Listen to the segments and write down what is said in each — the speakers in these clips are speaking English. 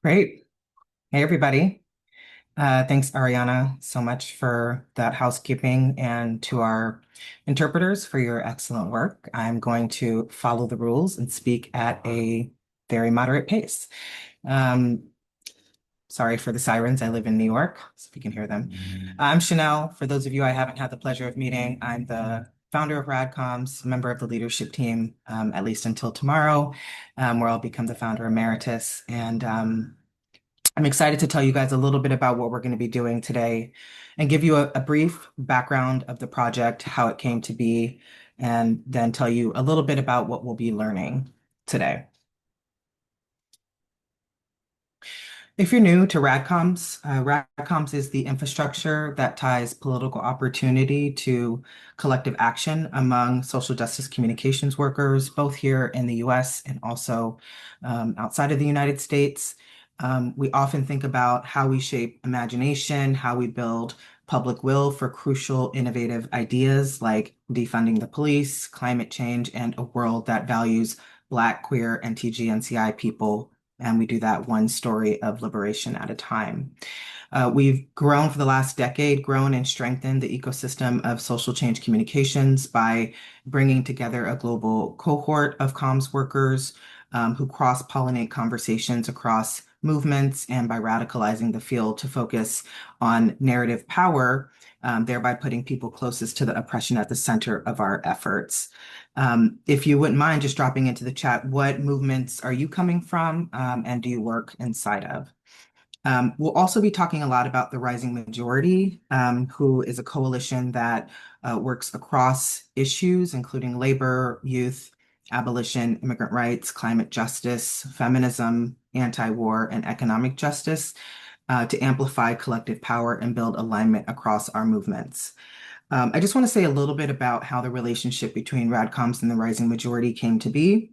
Great. Hey, everybody. Thanks, Ariana, so much for that housekeeping and to our interpreters for your excellent work. I'm going to follow the rules and speak at a very moderate pace. Um, Sorry for the sirens. I live in New York, so if you can hear them. I'm Shanelle. For those of you I haven't had the pleasure of meeting, I'm the founder of RadComms, member of the leadership team, at least until tomorrow, where I'll become the founder emeritus. And I'm excited to tell you guys a little bit about what we're going to be doing today and give you a brief background of the project, how it came to be, and then tell you a little bit about what we'll be learning today. If you're new to RadComms is the infrastructure that ties political opportunity to collective action among social justice communications workers, both here in the US and also outside of the United States. We often think about how we shape imagination, how we build public will for crucial innovative ideas like defunding the police, climate change, and a world that values Black, queer, and TGNCI people, and we do that one story of liberation at a time. We've grown for the last decade, grown and strengthened the ecosystem of social change communications by bringing together a global cohort of comms workers who cross-pollinate conversations across movements and by radicalizing the field to focus on narrative power, thereby putting people closest to the oppression at the center of our efforts. If you wouldn't mind just dropping into the chat, what movements are you coming from, and do you work inside of? We'll also be talking a lot about the Rising Majority, who is a coalition that works across issues, including labor, youth, abolition, immigrant rights, climate justice, feminism, anti-war, and economic justice, to amplify collective power and build alignment across our movements. I just want to say a little bit about how the relationship between RadComms and the Rising Majority came to be.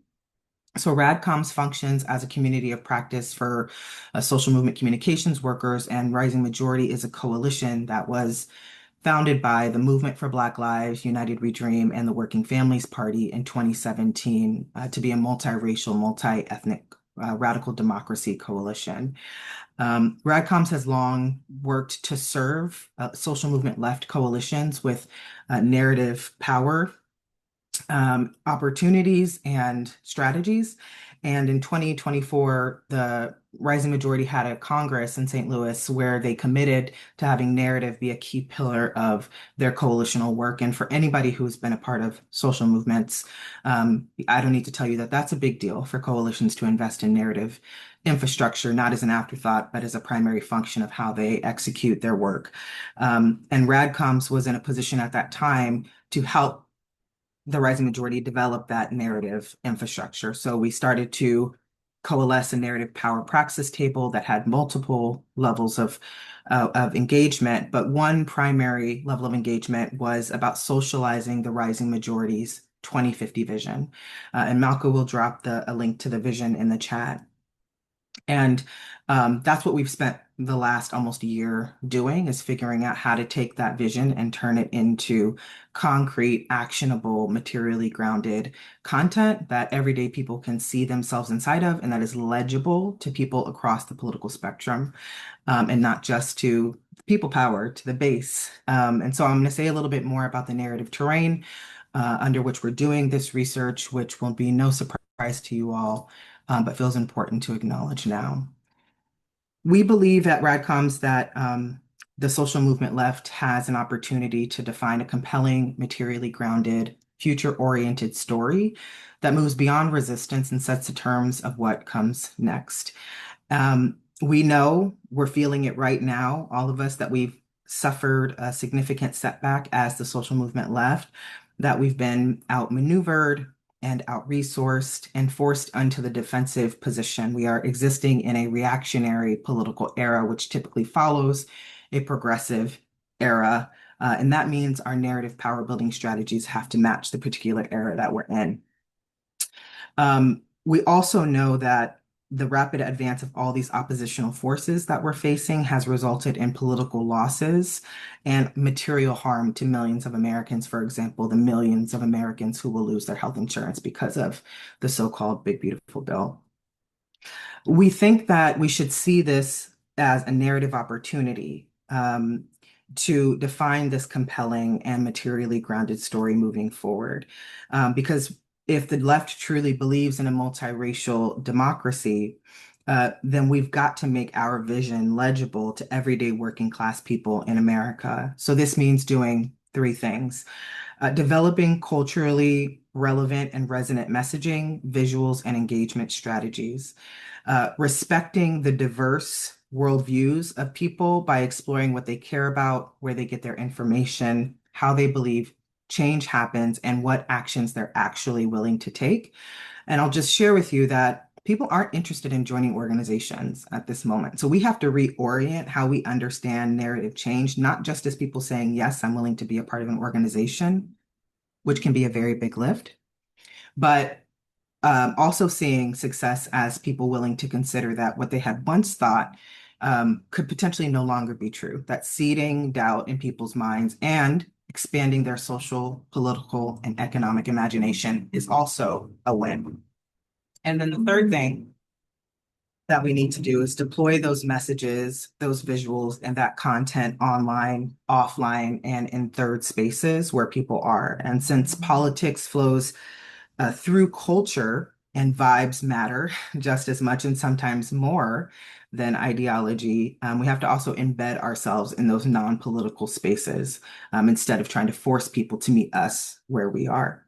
So RadComms functions as a community of practice for social movement communications workers, and Rising Majority is a coalition that was founded by the Movement for Black Lives, United We Dream, and the Working Families Party in 2017 to be a multiracial, multi-ethnic radical democracy coalition. RadComms has long worked to serve social movement left coalitions with narrative power, opportunities and strategies. And in 2024, the Rising Majority had a Congress in St. Louis where they committed to having narrative be a key pillar of their coalitional work. And for anybody who's been a part of social movements, I don't need to tell you that that's a big deal for coalitions to invest in narrative infrastructure, not as an afterthought, but as a primary function of how they execute their work. And RadComms was in a position at that time to help the Rising Majority developed that narrative infrastructure. So we started to coalesce a narrative power praxis table that had multiple levels of engagement, but one primary level of engagement was about socializing the Rising Majority's 2050 vision. And Malcolm will drop a link to the vision in the chat. And that's what we've spent the last almost year doing, is figuring out how to take that vision and turn it into concrete, actionable, materially grounded content that everyday people can see themselves inside of and that is legible to people across the political spectrum, and not just to people power, to the base. And so I'm going to say a little bit more about the narrative terrain under which we're doing this research, which will be no surprise to you all, but feels important to acknowledge now. We believe at RadComms that the social movement left has an opportunity to define a compelling, materially grounded, future-oriented story that moves beyond resistance and sets the terms of what comes next. We know we're feeling it right now, all of us, that we've suffered a significant setback as the social movement left, that we've been outmaneuvered and out-resourced and forced into the defensive position. We are existing in a reactionary political era, which typically follows a progressive era. And that means our narrative power building strategies have to match the particular era that we're in. We also know that the rapid advance of all these oppositional forces that we're facing has resulted in political losses and material harm to millions of Americans. For example, the millions of Americans who will lose their health insurance because of the so-called Big Beautiful Bill. We think that we should see this as a narrative opportunity to define this compelling and materially grounded story moving forward. Because if the left truly believes in a multiracial democracy, then we've got to make our vision legible to everyday working class people in America. So this means doing three things: developing culturally relevant and resonant messaging, visuals, and engagement strategies, respecting the diverse worldviews of people by exploring what they care about, where they get their information, how they believe change happens, and what actions they're actually willing to take. And I'll just share with you that people aren't interested in joining organizations at this moment. So we have to reorient how we understand narrative change, not just as people saying, yes, I'm willing to be a part of an organization, which can be a very big lift, but also seeing success as people willing to consider that what they had once thought could potentially no longer be true, that seeding doubt in people's minds and expanding their social, political, and economic imagination is also a win. And then the third thing that we need to do is deploy those messages, those visuals, and that content online, offline, and in third spaces where people are. And since politics flows through culture and vibes matter just as much and sometimes more than ideology, we have to also embed ourselves in those non-political spaces instead of trying to force people to meet us where we are.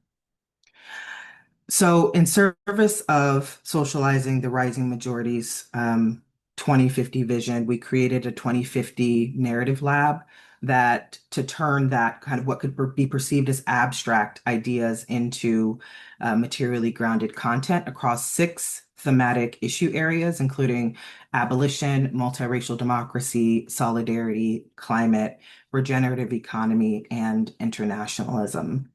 So, in service of socializing the rising majorities 2050 vision, we created a 2050 narrative lab that to turn that kind of what could be perceived as abstract ideas into materially grounded content across 6 thematic issue areas, including abolition, multiracial democracy, solidarity, climate, regenerative economy, and internationalism.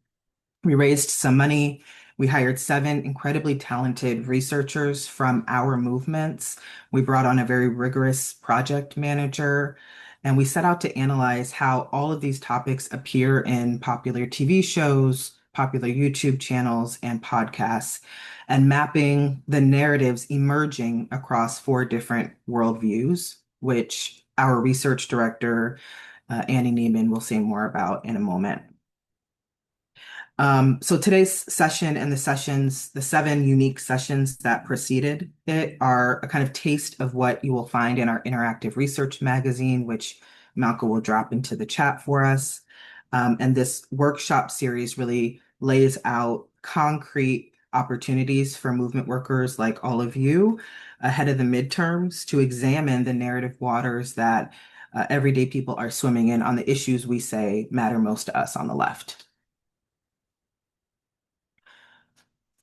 We raised some money. We hired 7 incredibly talented researchers from our movements. We brought on a very rigorous project manager, and we set out to analyze how all of these topics appear in popular TV shows, popular YouTube channels, and podcasts, and mapping the narratives emerging across 4 different worldviews, which our research director, Annie Neimand, will say more about in a moment. So today's session and the sessions, the 7 unique sessions that preceded it are a kind of taste of what you will find in our interactive research magazine, which Malcolm will drop into the chat for us. And this workshop series really lays out concrete opportunities for movement workers like all of you ahead of the midterms to examine the narrative waters that everyday people are swimming in on the issues we say matter most to us on the left.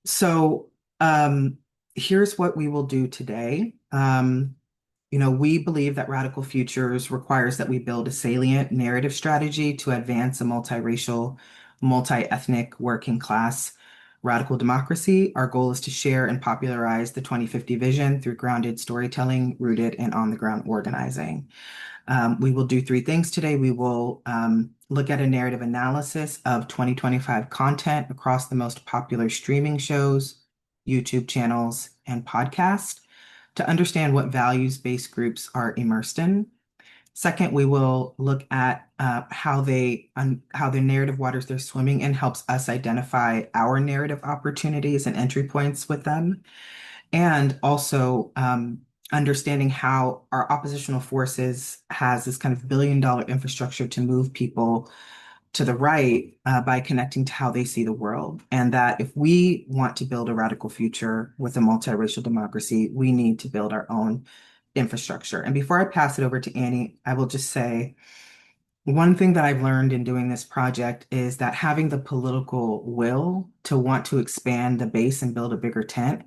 So here's what we will do today. We believe that radical futures requires that we build a salient narrative strategy to advance a multiracial, multi-ethnic, working class radical democracy. Our goal is to share and popularize the 2050 vision through grounded storytelling rooted in on-the-ground organizing. We will do 3 things today. We will look at a narrative analysis of 2025 content across the most popular streaming shows, YouTube channels, and podcasts to understand what values-based groups are immersed in. Second, we will look at how the narrative waters they're swimming in helps us identify our narrative opportunities and entry points with them, and also understanding how our oppositional forces has this kind of billion-dollar infrastructure to move people to the right by connecting to how they see the world. And that if we want to build a radical future with a multiracial democracy, we need to build our own infrastructure. And before I pass it over to Annie, I will just say one thing that I've learned in doing this project is that having the political will to want to expand the base and build a bigger tent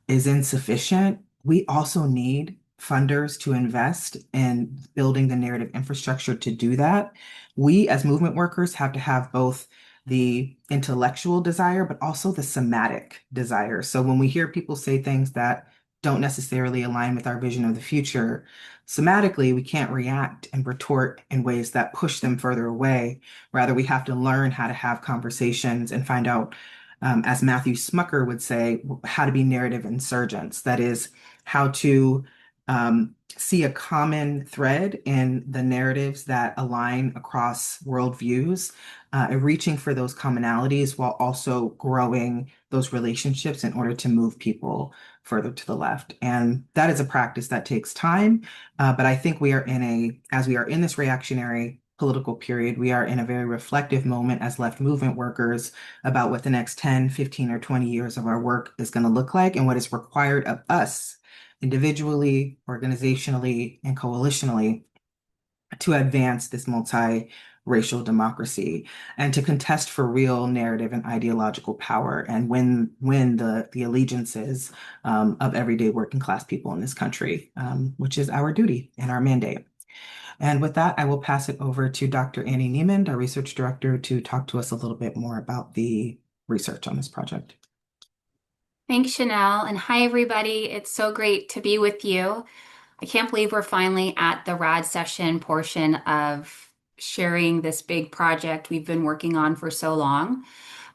is insufficient. We also need funders to invest in building the narrative infrastructure to do that. We, as movement workers, have to have both the intellectual desire, but also the somatic desire. So when we hear people say things that don't necessarily align with our vision of the future, somatically, we can't react and retort in ways that push them further away. Rather, we have to learn how to have conversations and find out as Matthew Smucker would say, how to be narrative insurgents. That is, how to see a common thread in the narratives that align across worldviews, reaching for those commonalities while also growing those relationships in order to move people further to the left. And that is a practice that takes time. But I think as we are in this reactionary political period, we are in a very reflective moment as left movement workers about what the next 10, 15, or 20 years of our work is going to look like and what is required of us individually, organizationally, and coalitionally to advance this multiracial democracy and to contest for real narrative and ideological power and win the allegiances of everyday working class people in this country, which is our duty and our mandate. And with that, I will pass it over to Dr. Annie Neimand, our research director, to talk to us a little bit more about the research on this project. Thanks, Shanelle, and hi, everybody. It's so great to be with you. I can't believe we're finally at the RadSession portion of sharing this big project we've been working on for so long.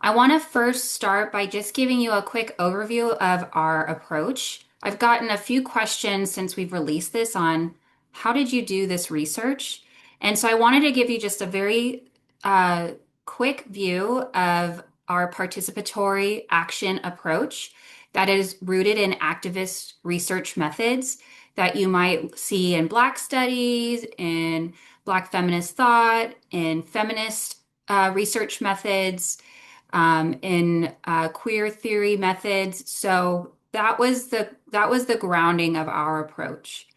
I want to first start by just giving you a quick overview of our approach. I've gotten a few questions since we've released this on how did you do this research? And so I wanted to give you just a very quick view of our participatory action approach that is rooted in activist research methods that you might see in Black studies, in Black feminist thought, in feminist research methods, in queer theory methods. So that was the grounding of our approach.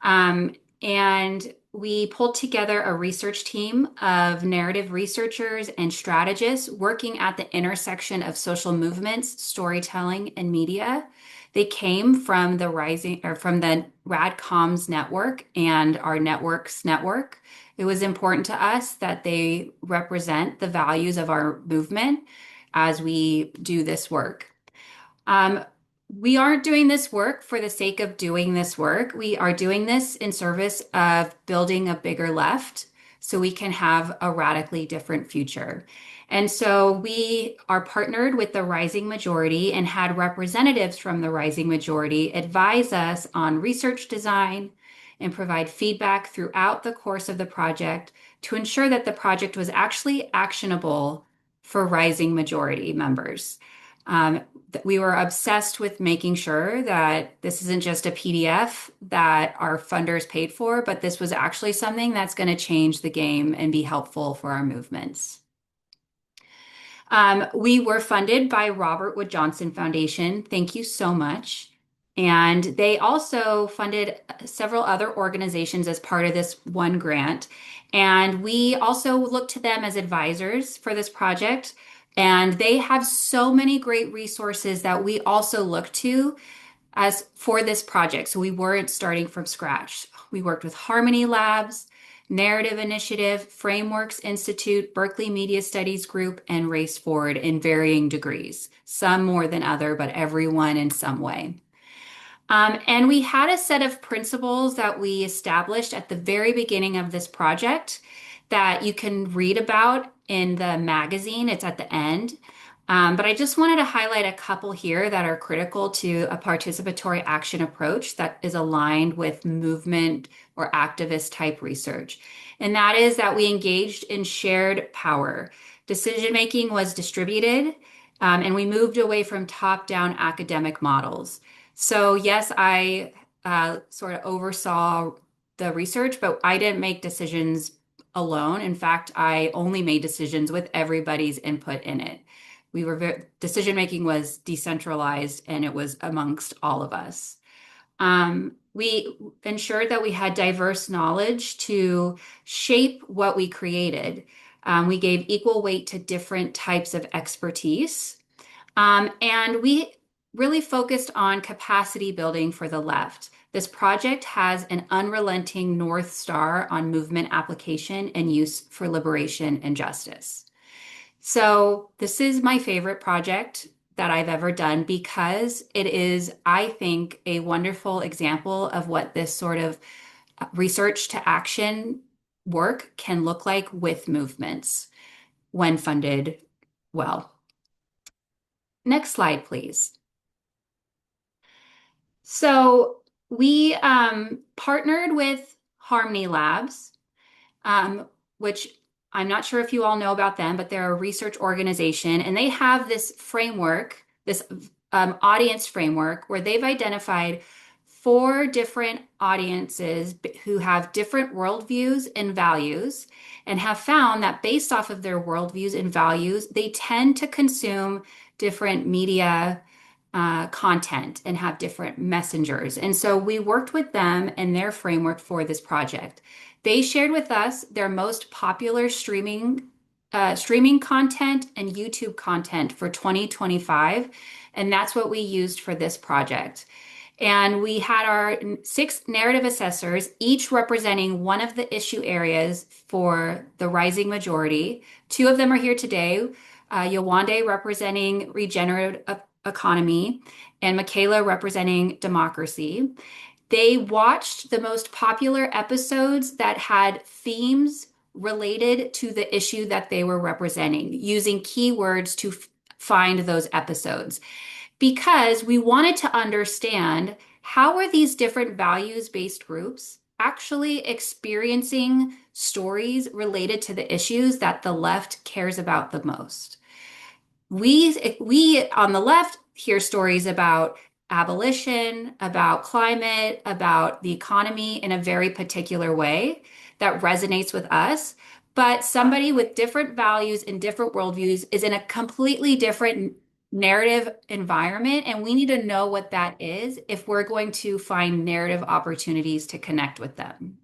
And we pulled together a research team of narrative researchers and strategists working at the intersection of social movements, storytelling, and media. They came from the RadComms network and our networks network. It was important to us that they represent the values of our movement as we do this work. We aren't doing this work for the sake of doing this work. We are doing this in service of building a bigger left so we can have a radically different future. And so we are partnered with the Rising Majority and had representatives from the Rising Majority advise us on research design and provide feedback throughout the course of the project to ensure that the project was actually actionable for Rising Majority members. We were obsessed with making sure that this isn't just a PDF that our funders paid for, but this was actually something that's going to change the game and be helpful for our movements. We were funded by Robert Wood Johnson Foundation. Thank you so much. And they also funded several other organizations as part of this one grant. And we also look to them as advisors for this project. And they have so many great resources that we also look to as for this project. So we weren't starting from scratch. We worked with Harmony Labs, Narrative Initiative, Frameworks Institute, Berkeley Media Studies Group, and Race Forward in varying degrees, some more than other, but everyone in some way. And we had a set of principles that we established at the very beginning of this project that you can read about in the magazine. It's at the end. But I just wanted to highlight a couple here that are critical to a participatory action approach that is aligned with movement or activist type research. And that is that we engaged in shared power. Decision-making was distributed, and we moved away from top-down academic models. So yes, I sort of oversaw the research, but I didn't make decisions alone. In fact, I only made decisions with everybody's input in it. Decision making was decentralized and it was amongst all of us. We ensured that we had diverse knowledge to shape what we created. We gave equal weight to different types of expertise. And we really focused on capacity building for the left. This project has an unrelenting North Star on movement application and use for liberation and justice. So this is my favorite project that I've ever done because it is, I think, a wonderful example of what this sort of research to action work can look like with movements when funded well. Next slide, please. So we partnered with Harmony Labs, which I'm not sure if you all know about them, but they're a research organization, and they have this framework, this audience framework, where they've identified four different audiences who have different worldviews and values, and have found that based off of their worldviews and values, they tend to consume different media content and have different messengers. And so we worked with them and their framework for this project. They shared with us their most popular streaming content and YouTube content for 2025, and that's what we used for this project. And we had our 6 narrative assessors, each representing one of the issue areas for the rising majority. 2 of them are here today. Yewande representing regenerative economy and Michaela representing democracy. They watched the most popular episodes that had themes related to the issue that they were representing, using keywords to find those episodes, because we wanted to understand how are these different values-based groups actually experiencing stories related to the issues that the left cares about the most. We on the left hear stories about abolition, about climate, about the economy in a very particular way that resonates with us. But somebody with different values and different worldviews is in a completely different narrative environment, and we need to know what that is if we're going to find narrative opportunities to connect with them.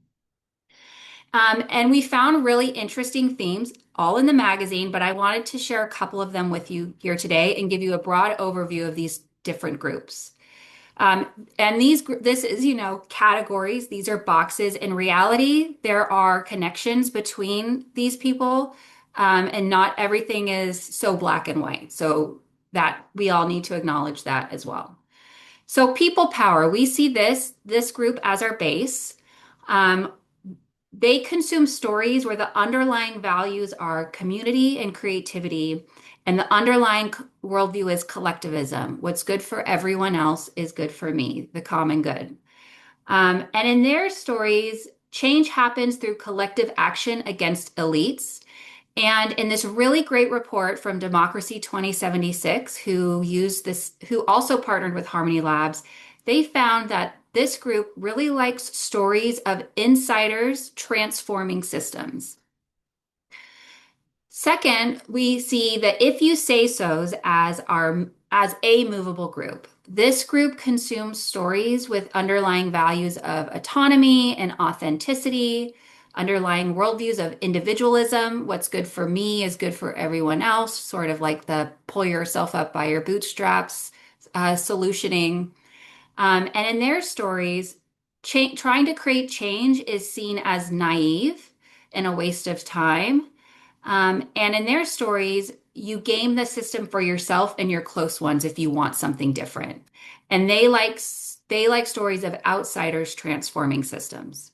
And we found really interesting themes all in the magazine, but I wanted to share a couple of them with you here today and give you a broad overview of these different groups. And this is, categories. These are boxes. In reality, there are connections between these people, and not everything is so black and white. So that we all need to acknowledge that as well. So people power, we see this group as our base. They consume stories where the underlying values are community and creativity, and the underlying worldview is collectivism. What's good for everyone else is good for me, the common good. And in their stories, change happens through collective action against elites. And in this really great report from Democracy 2076, who also partnered with Harmony Labs, they found that this group really likes stories of insiders transforming systems. Second, we see the if you say so's as a movable group. This group consumes stories with underlying values of autonomy and authenticity, underlying worldviews of individualism. What's good for me is good for everyone else, sort of like the pull yourself up by your bootstraps solutioning. And in their stories, trying to create change is seen as naive and a waste of time. And in their stories, you game the system for yourself and your close ones if you want something different. And they like stories of outsiders transforming systems.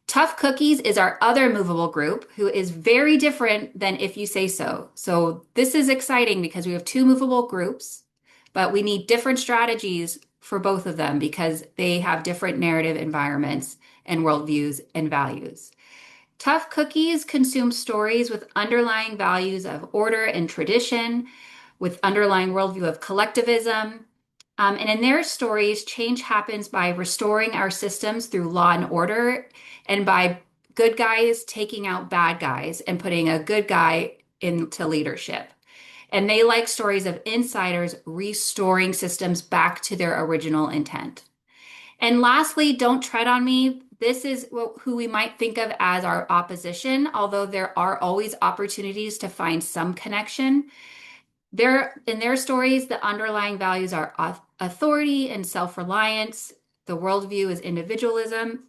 Tough Cookies is our other movable group, who is very different than If You Say So. So this is exciting because we have 2 movable groups, but we need different strategies for both of them because they have different narrative environments and worldviews and values. Tough Cookies consume stories with underlying values of order and tradition, with underlying worldview of collectivism. And in their stories, change happens by restoring our systems through law and order, and by good guys taking out bad guys and putting a good guy into leadership. And they like stories of insiders restoring systems back to their original intent. And lastly, Don't Tread on Me. This is who we might think of as our opposition, although there are always opportunities to find some connection. In their stories, the underlying values are authority and self-reliance. The worldview is individualism.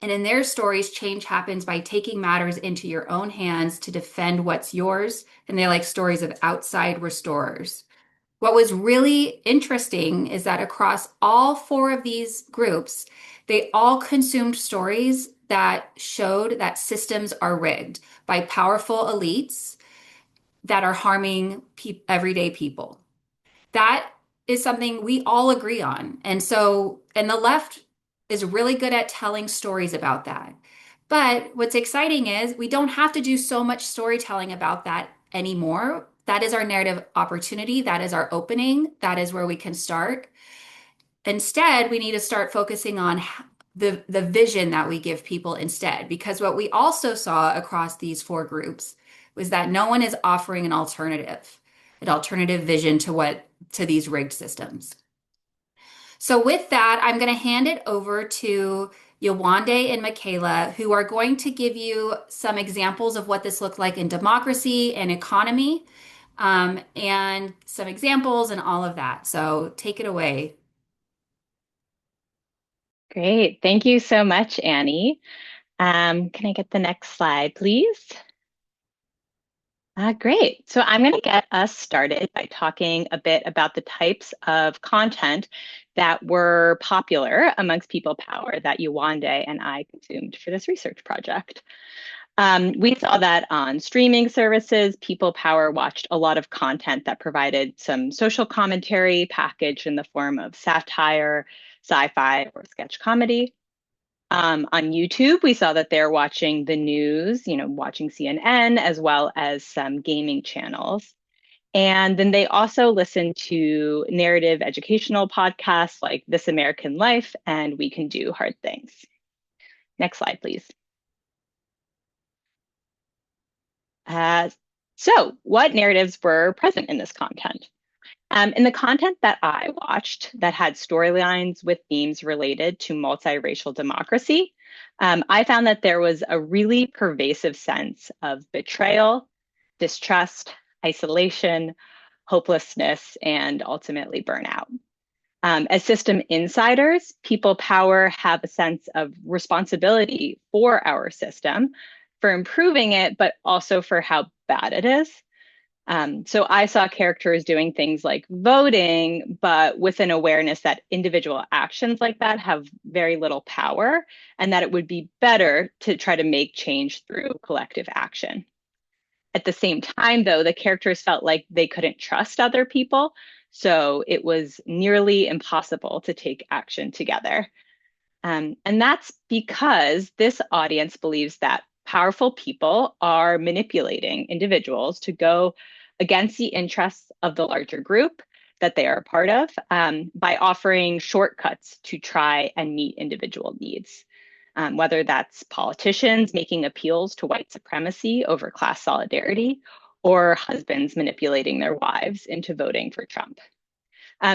And in their stories, change happens by taking matters into your own hands to defend what's yours. And they like stories of outside restorers. What was really interesting is that across all 4 of these groups, they all consumed stories that showed that systems are rigged by powerful elites that are harming everyday people. That is something we all agree on. And so, and the left is really good at telling stories about that. But what's exciting is we don't have to do so much storytelling about that anymore. That is our narrative opportunity. That is our opening. That is where we can start. Instead, we need to start focusing on the vision that we give people instead. Because what we also saw across these four groups was that no one is offering an alternative vision to these rigged systems. So with that, I'm going to hand it over to Yewande and Michaela, who are going to give you some examples of what this looked like in democracy and economy, and some examples and all of that. So take it away. Great. Thank you so much, Annie. Can I get the next slide, please? Great. So I'm going to get us started by talking a bit about the types of content that were popular amongst people power that Yewande and I consumed for this research project. We saw that on streaming services, people power watched a lot of content that provided some social commentary packaged in the form of satire, sci-fi, or sketch comedy. On YouTube, we saw that they're watching the news, watching CNN, as well as some gaming channels. And then they also listen to narrative educational podcasts like This American Life and We Can Do Hard Things. Next slide, please. So what narratives were present in this content? In the content that I watched that had storylines with themes related to multiracial democracy, I found that there was a really pervasive sense of betrayal, distrust, isolation, hopelessness, and ultimately burnout. As system insiders, people power have a sense of responsibility for our system, for improving it, but also for how bad it is. So I saw characters doing things like voting, but with an awareness that individual actions like that have very little power and that it would be better to try to make change through collective action. At the same time, though, the characters felt like they couldn't trust other people, so it was nearly impossible to take action together. And that's because this audience believes that powerful people are manipulating individuals to go against the interests of the larger group that they are a part of, by offering shortcuts to try and meet individual needs. Whether that's politicians making appeals to white supremacy over class solidarity, or husbands manipulating their wives into voting for Trump.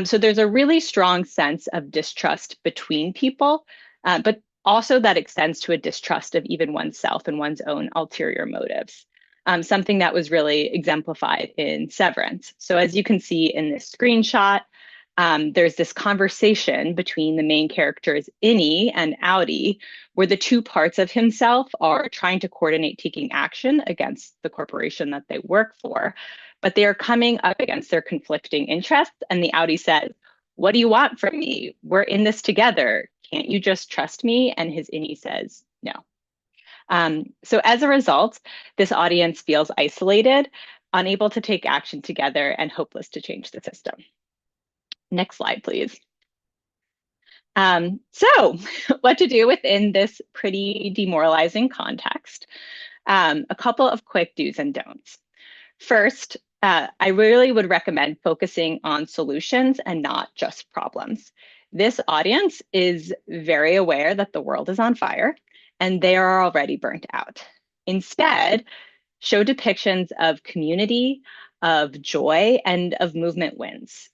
So there's a really strong sense of distrust between people, but also that extends to a distrust of even oneself and one's own ulterior motives. Something that was really exemplified in Severance. So as you can see in this screenshot, there's this conversation between the main characters, Innie and Addie, where the two parts of himself are trying to coordinate taking action against the corporation that they work for, but they are coming up against their conflicting interests. And the Addie says, "What do you want from me? We're in this together. Can't you just trust me?" And his Innie says, "No." So as a result, this audience feels isolated, unable to take action together, and hopeless to change the system. Next slide, please. So what to do within this pretty demoralizing context? A couple of quick do's and don'ts. First, I really would recommend focusing on solutions and not just problems. This audience is very aware that the world is on fire and they are already burnt out. Instead, show depictions of community, of joy, and of movement wins.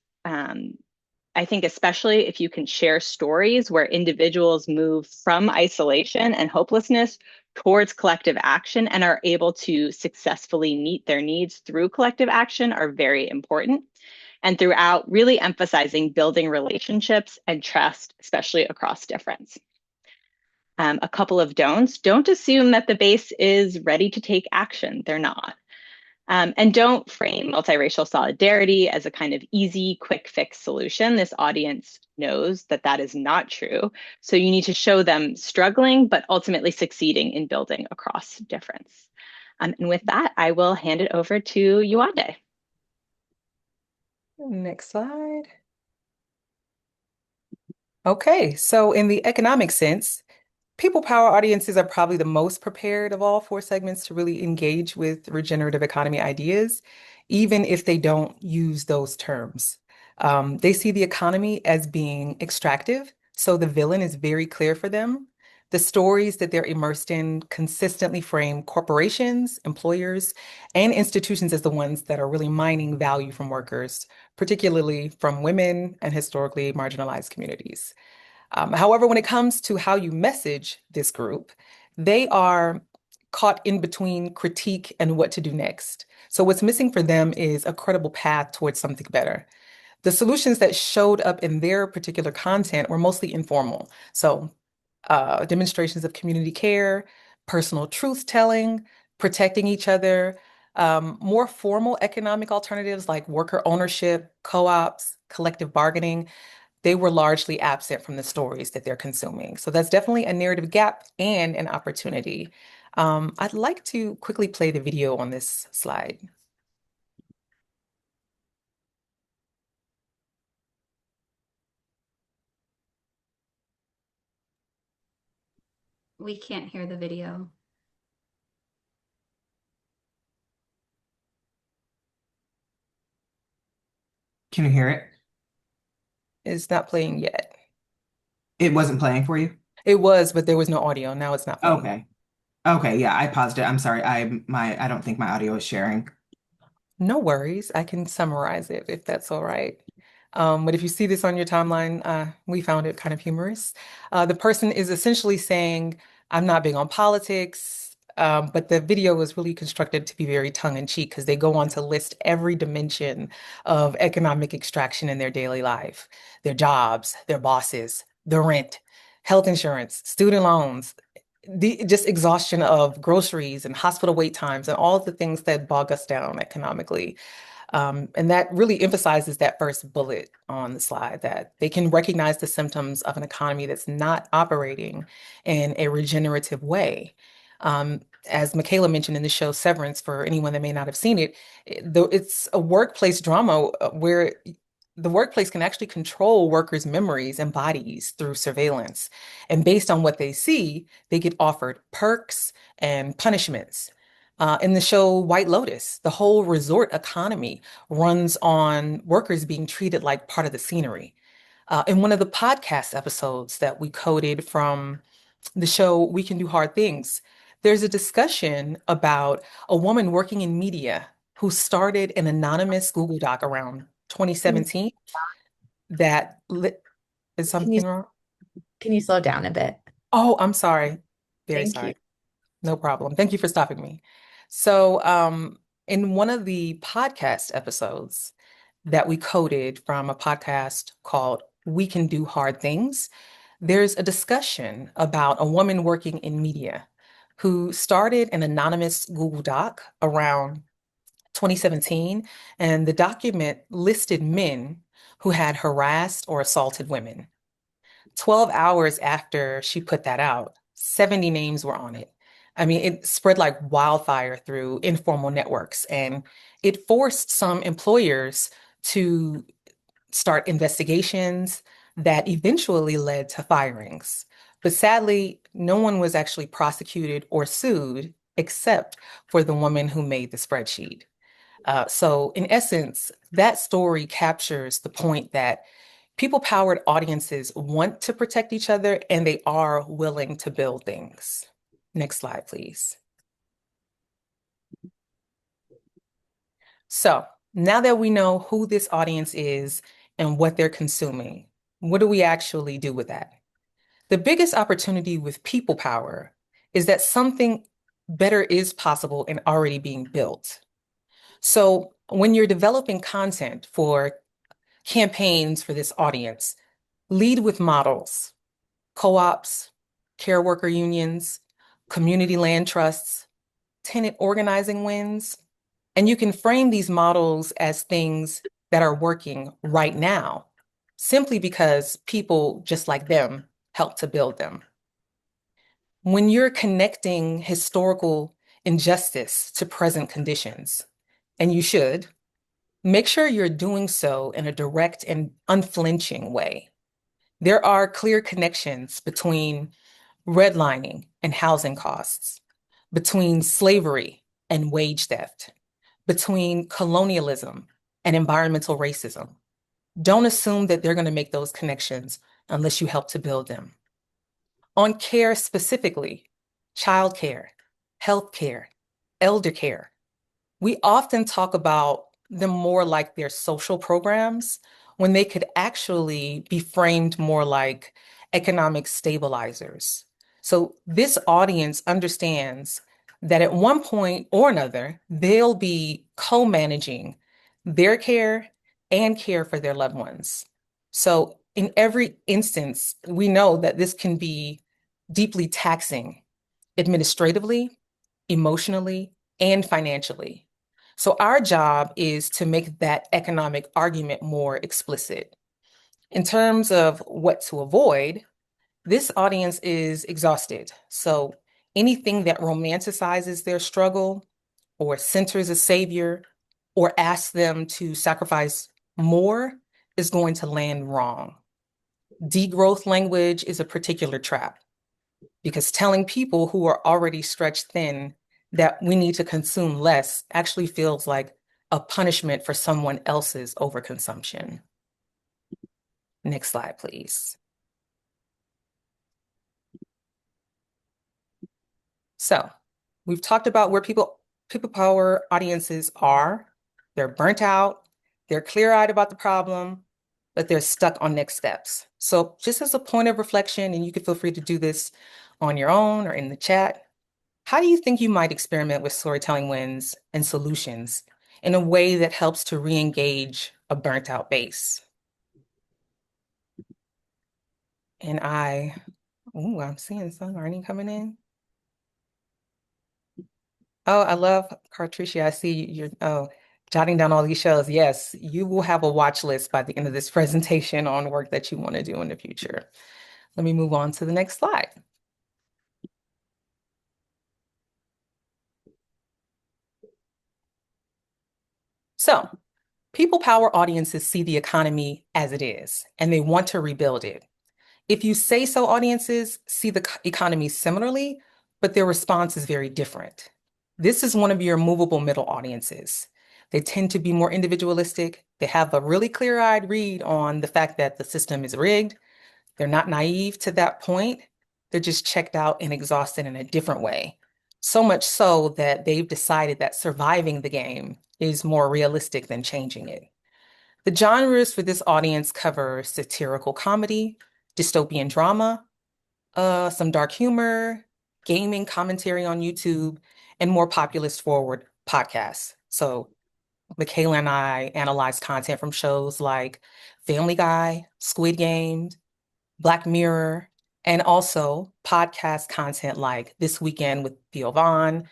I think especially if you can share stories where individuals move from isolation and hopelessness towards collective action and are able to successfully meet their needs through collective action are very important. And throughout, really emphasizing building relationships and trust, especially across difference. A couple of don'ts. Don't assume that the base is ready to take action. They're not. And don't frame multiracial solidarity as a kind of easy, quick fix solution. This audience knows that that is not true. So you need to show them struggling, but ultimately succeeding in building across difference. And with that, I will hand it over to Yewande. Next slide. Okay, so in the economic sense, people power audiences are probably the most prepared of all four segments to really engage with regenerative economy ideas, even if they don't use those terms. They see the economy as being extractive, so the villain is very clear for them. The stories that they're immersed in consistently frame corporations, employers, and institutions as the ones that are really mining value from workers, particularly from women and historically marginalized communities. However, when it comes to how you message this group, they are caught in between critique and what to do next. So, what's missing for them is a credible path towards something better. The solutions that showed up in their particular content were mostly informal. So, demonstrations of community care, personal truth telling, protecting each other, more formal economic alternatives like worker ownership, co-ops, collective bargaining, they were largely absent from the stories that they're consuming. So that's definitely a narrative gap and an opportunity. I'd like to quickly play the video on this slide. We can't hear the video. Can you hear it? It's not playing yet. It wasn't playing for you? It was, but there was no audio. Now it's not playing. Okay. Okay, yeah, I paused it. I'm sorry. I don't think my audio is sharing. No worries. I can summarize it if that's all right. But if you see this on your timeline, we found it kind of humorous. The person is essentially saying, I'm not big on politics, but the video was really constructed to be very tongue-in-cheek because they go on to list every dimension of economic extraction in their daily life, their jobs, their bosses, their rent, health insurance, student loans, the just exhaustion of groceries and hospital wait times and all of the things that bog us down economically. And that really emphasizes that first bullet on the slide, that they can recognize the symptoms of an economy that's not operating in a regenerative way. As Michaela mentioned in the show Severance, for anyone that may not have seen it, it's a workplace drama where the workplace can actually control workers' memories and bodies through surveillance. And based on what they see, they get offered perks and punishments. In the show White Lotus, the whole resort economy runs on workers being treated like part of the scenery. In one of the podcast episodes that we coded from the show We Can Do Hard Things, there's a discussion about a woman working in media who started an anonymous Google Doc around Can you, 2017 that is can you something wrong? can you slow down a bit? Oh, I'm sorry. Very Thank you. sorry. No problem. Thank you for stopping me. So, in one of the podcast episodes that we coded from a podcast called We Can Do Hard Things, there's a discussion about a woman working in media who started an anonymous Google Doc around 2017, and the document listed men who had harassed or assaulted women. 12 hours after she put that out, 70 names were on it. I mean, it spread like wildfire through informal networks, and it forced some employers to start investigations that eventually led to firings. But sadly, no one was actually prosecuted or sued except for the woman who made the spreadsheet. So, in essence, that story captures the point that people-powered audiences want to protect each other and they are willing to build things. Next slide, please. So now that we know who this audience is and what they're consuming, what do we actually do with that? The biggest opportunity with people power is that something better is possible and already being built. So when you're developing content for campaigns for this audience, lead with models, co-ops, care worker unions, community land trusts, tenant organizing wins. And you can frame these models as things that are working right now, simply because people just like them helped to build them. When you're connecting historical injustice to present conditions, and you should, Make sure you're doing so in a direct and unflinching way. There are clear connections between redlining and housing costs, between slavery and wage theft, between colonialism and environmental racism. Don't assume that they're going to make those connections unless you help to build them. On care specifically, childcare, healthcare, elder care, we often talk about them more like they're social programs when they could actually be framed more like economic stabilizers. So this audience understands that at one point or another, they'll be co-managing their care and care for their loved ones. So in every instance, we know that this can be deeply taxing administratively, emotionally, and financially. So our job is to make that economic argument more explicit. In terms of what to avoid, this audience is exhausted. So anything that romanticizes their struggle or centers a savior or asks them to sacrifice more is going to land wrong. Degrowth language is a particular trap because telling people who are already stretched thin that we need to consume less actually feels like a punishment for someone else's overconsumption. Next slide, please. So we've talked about where people power audiences are. They're burnt out, they're clear-eyed about the problem, but they're stuck on next steps. So just as a point of reflection, and you can feel free to do this on your own or in the chat, how do you think you might experiment with storytelling wins and solutions in a way that helps to re-engage a burnt out base? And I'm seeing some learning coming in. Oh, I love Cartricia. I see you're jotting down all these shows. Yes, you will have a watch list by the end of this presentation on work that you want to do in the future. Let me move on to the next slide. So, people power audiences see the economy as it is, and they want to rebuild it. If you say so, audiences see the economy similarly, but their response is very different. This is one of your movable middle audiences. They tend to be more individualistic. They have a really clear-eyed read on the fact that the system is rigged. They're not naive to that point. They're just checked out and exhausted in a different way. So much so that they've decided that surviving the game is more realistic than changing it. The genres for this audience cover satirical comedy, dystopian drama, some dark humor, gaming commentary on YouTube, and more populist forward podcasts. So Michaela and I analyze content from shows like Family Guy, Squid Game, Black Mirror, and also podcast content like This Weekend with Yewande,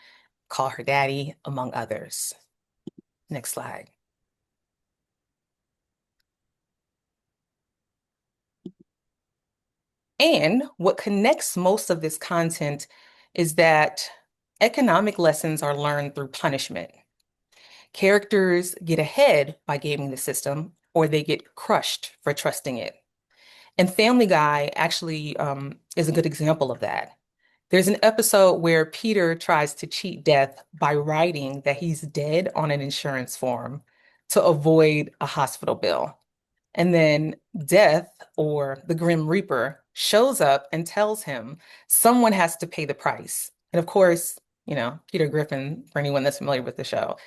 Call Her Daddy, among others. Next slide. And what connects most of this content is that economic lessons are learned through punishment. Characters get ahead by gaming the system, or they get crushed for trusting it. And Family Guy actually is a good example of that. There's an episode where Peter tries to cheat death by writing that he's dead on an insurance form to avoid a hospital bill. And then Death, or the Grim Reaper, shows up and tells him someone has to pay the price. And of course, Peter Griffin, for anyone that's familiar with the show,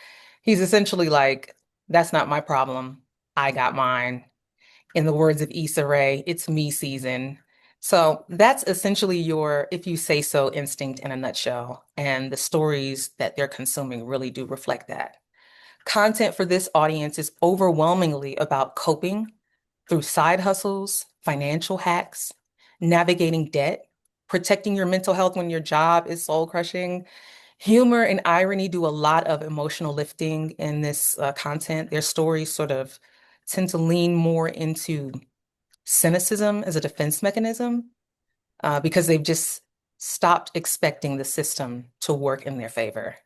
he's essentially like, that's not my problem. I got mine. In the words of Issa Rae, it's me season. So that's essentially your if you say so instinct in a nutshell. And the stories that they're consuming really do reflect that. Content for this audience is overwhelmingly about coping through side hustles, financial hacks, navigating debt, protecting your mental health when your job is soul crushing. Humor and irony do a lot of emotional lifting in this content. Their stories sort of tend to lean more into cynicism as a defense mechanism because they've just stopped expecting the system to work in their favor.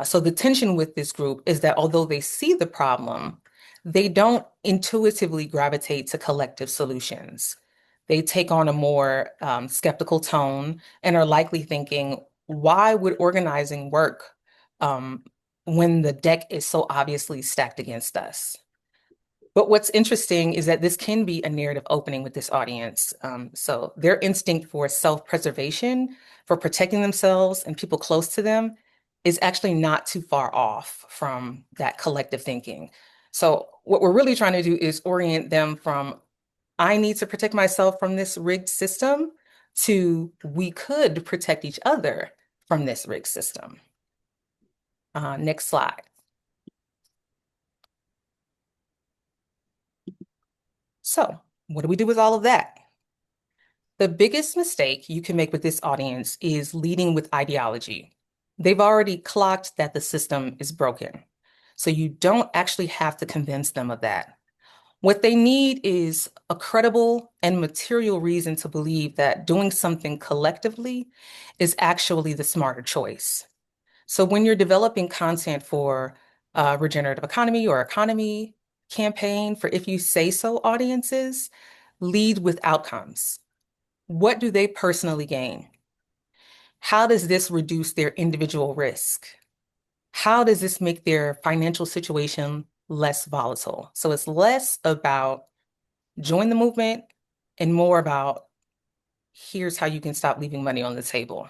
So the tension with this group is that although they see the problem, they don't intuitively gravitate to collective solutions. They take on a more skeptical tone and are likely thinking, why would organizing work um, when the deck is so obviously stacked against us? But what's interesting is that this can be a narrative opening with this audience. So their instinct for self-preservation, for protecting themselves and people close to them, is actually not too far off from that collective thinking. So what we're really trying to do is orient them from, I need to protect myself from this rigged system, to we could protect each other from this rigged system. Next slide. So what do we do with all of that? The biggest mistake you can make with this audience is leading with ideology. They've already clocked that the system is broken. So you don't actually have to convince them of that. What they need is a credible and material reason to believe that doing something collectively is actually the smarter choice. So when you're developing content for a regenerative economy or economy campaign for if you say so audiences, lead with outcomes. What do they personally gain? How does this reduce their individual risk? How does this make their financial situation less volatile? So it's less about join the movement and more about here's how you can stop leaving money on the table.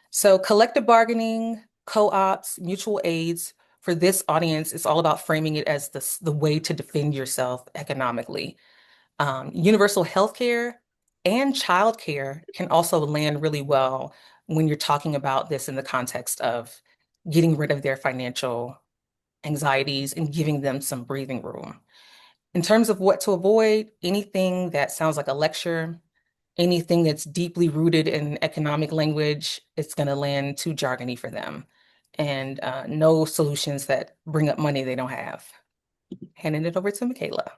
So collective bargaining, co-ops, mutual aids, for this audience, it's all about framing it as the way to defend yourself economically. Universal healthcare and childcare can also land really well when you're talking about this in the context of getting rid of their financial anxieties and giving them some breathing room. In terms of what to avoid, anything that sounds like a lecture, anything that's deeply rooted in economic language, it's going to land too jargony for them. And no solutions that bring up money they don't have. Handing it over to Michaela.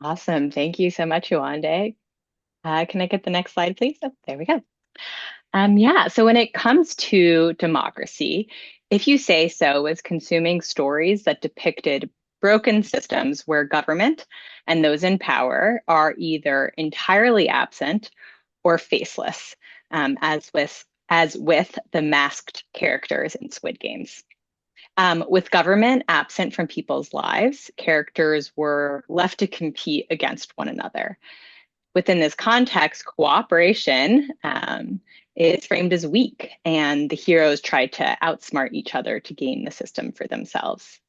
Awesome. Thank you so much, Yewande. Can I get the next slide, please? Oh, there we go. Yeah, so when it comes to democracy, if you say so was consuming stories that depicted broken systems where government and those in power are either entirely absent or faceless, as with the masked characters in Squid Games. With government absent from people's lives, characters were left to compete against one another. Within this context, cooperation is framed as weak, and the heroes try to outsmart each other to gain the system for themselves.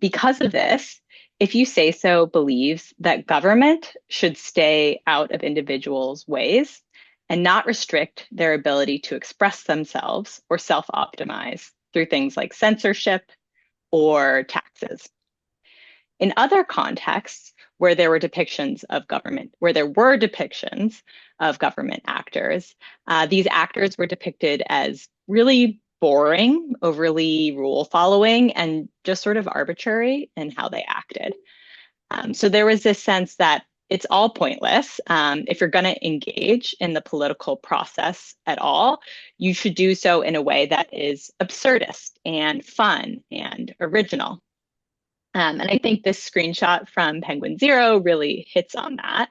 Because of this, If You Say So believes that government should stay out of individuals' ways and not restrict their ability to express themselves or self-optimize through things like censorship or taxes. In other contexts where there were depictions of government, actors, these actors were depicted as really boring, overly rule following, and just sort of arbitrary in how they acted. So there was this sense that it's all pointless. If you're going to engage in the political process at all, you should do so in a way that is absurdist and fun and original. And I think this screenshot from Penguin Zero really hits on that.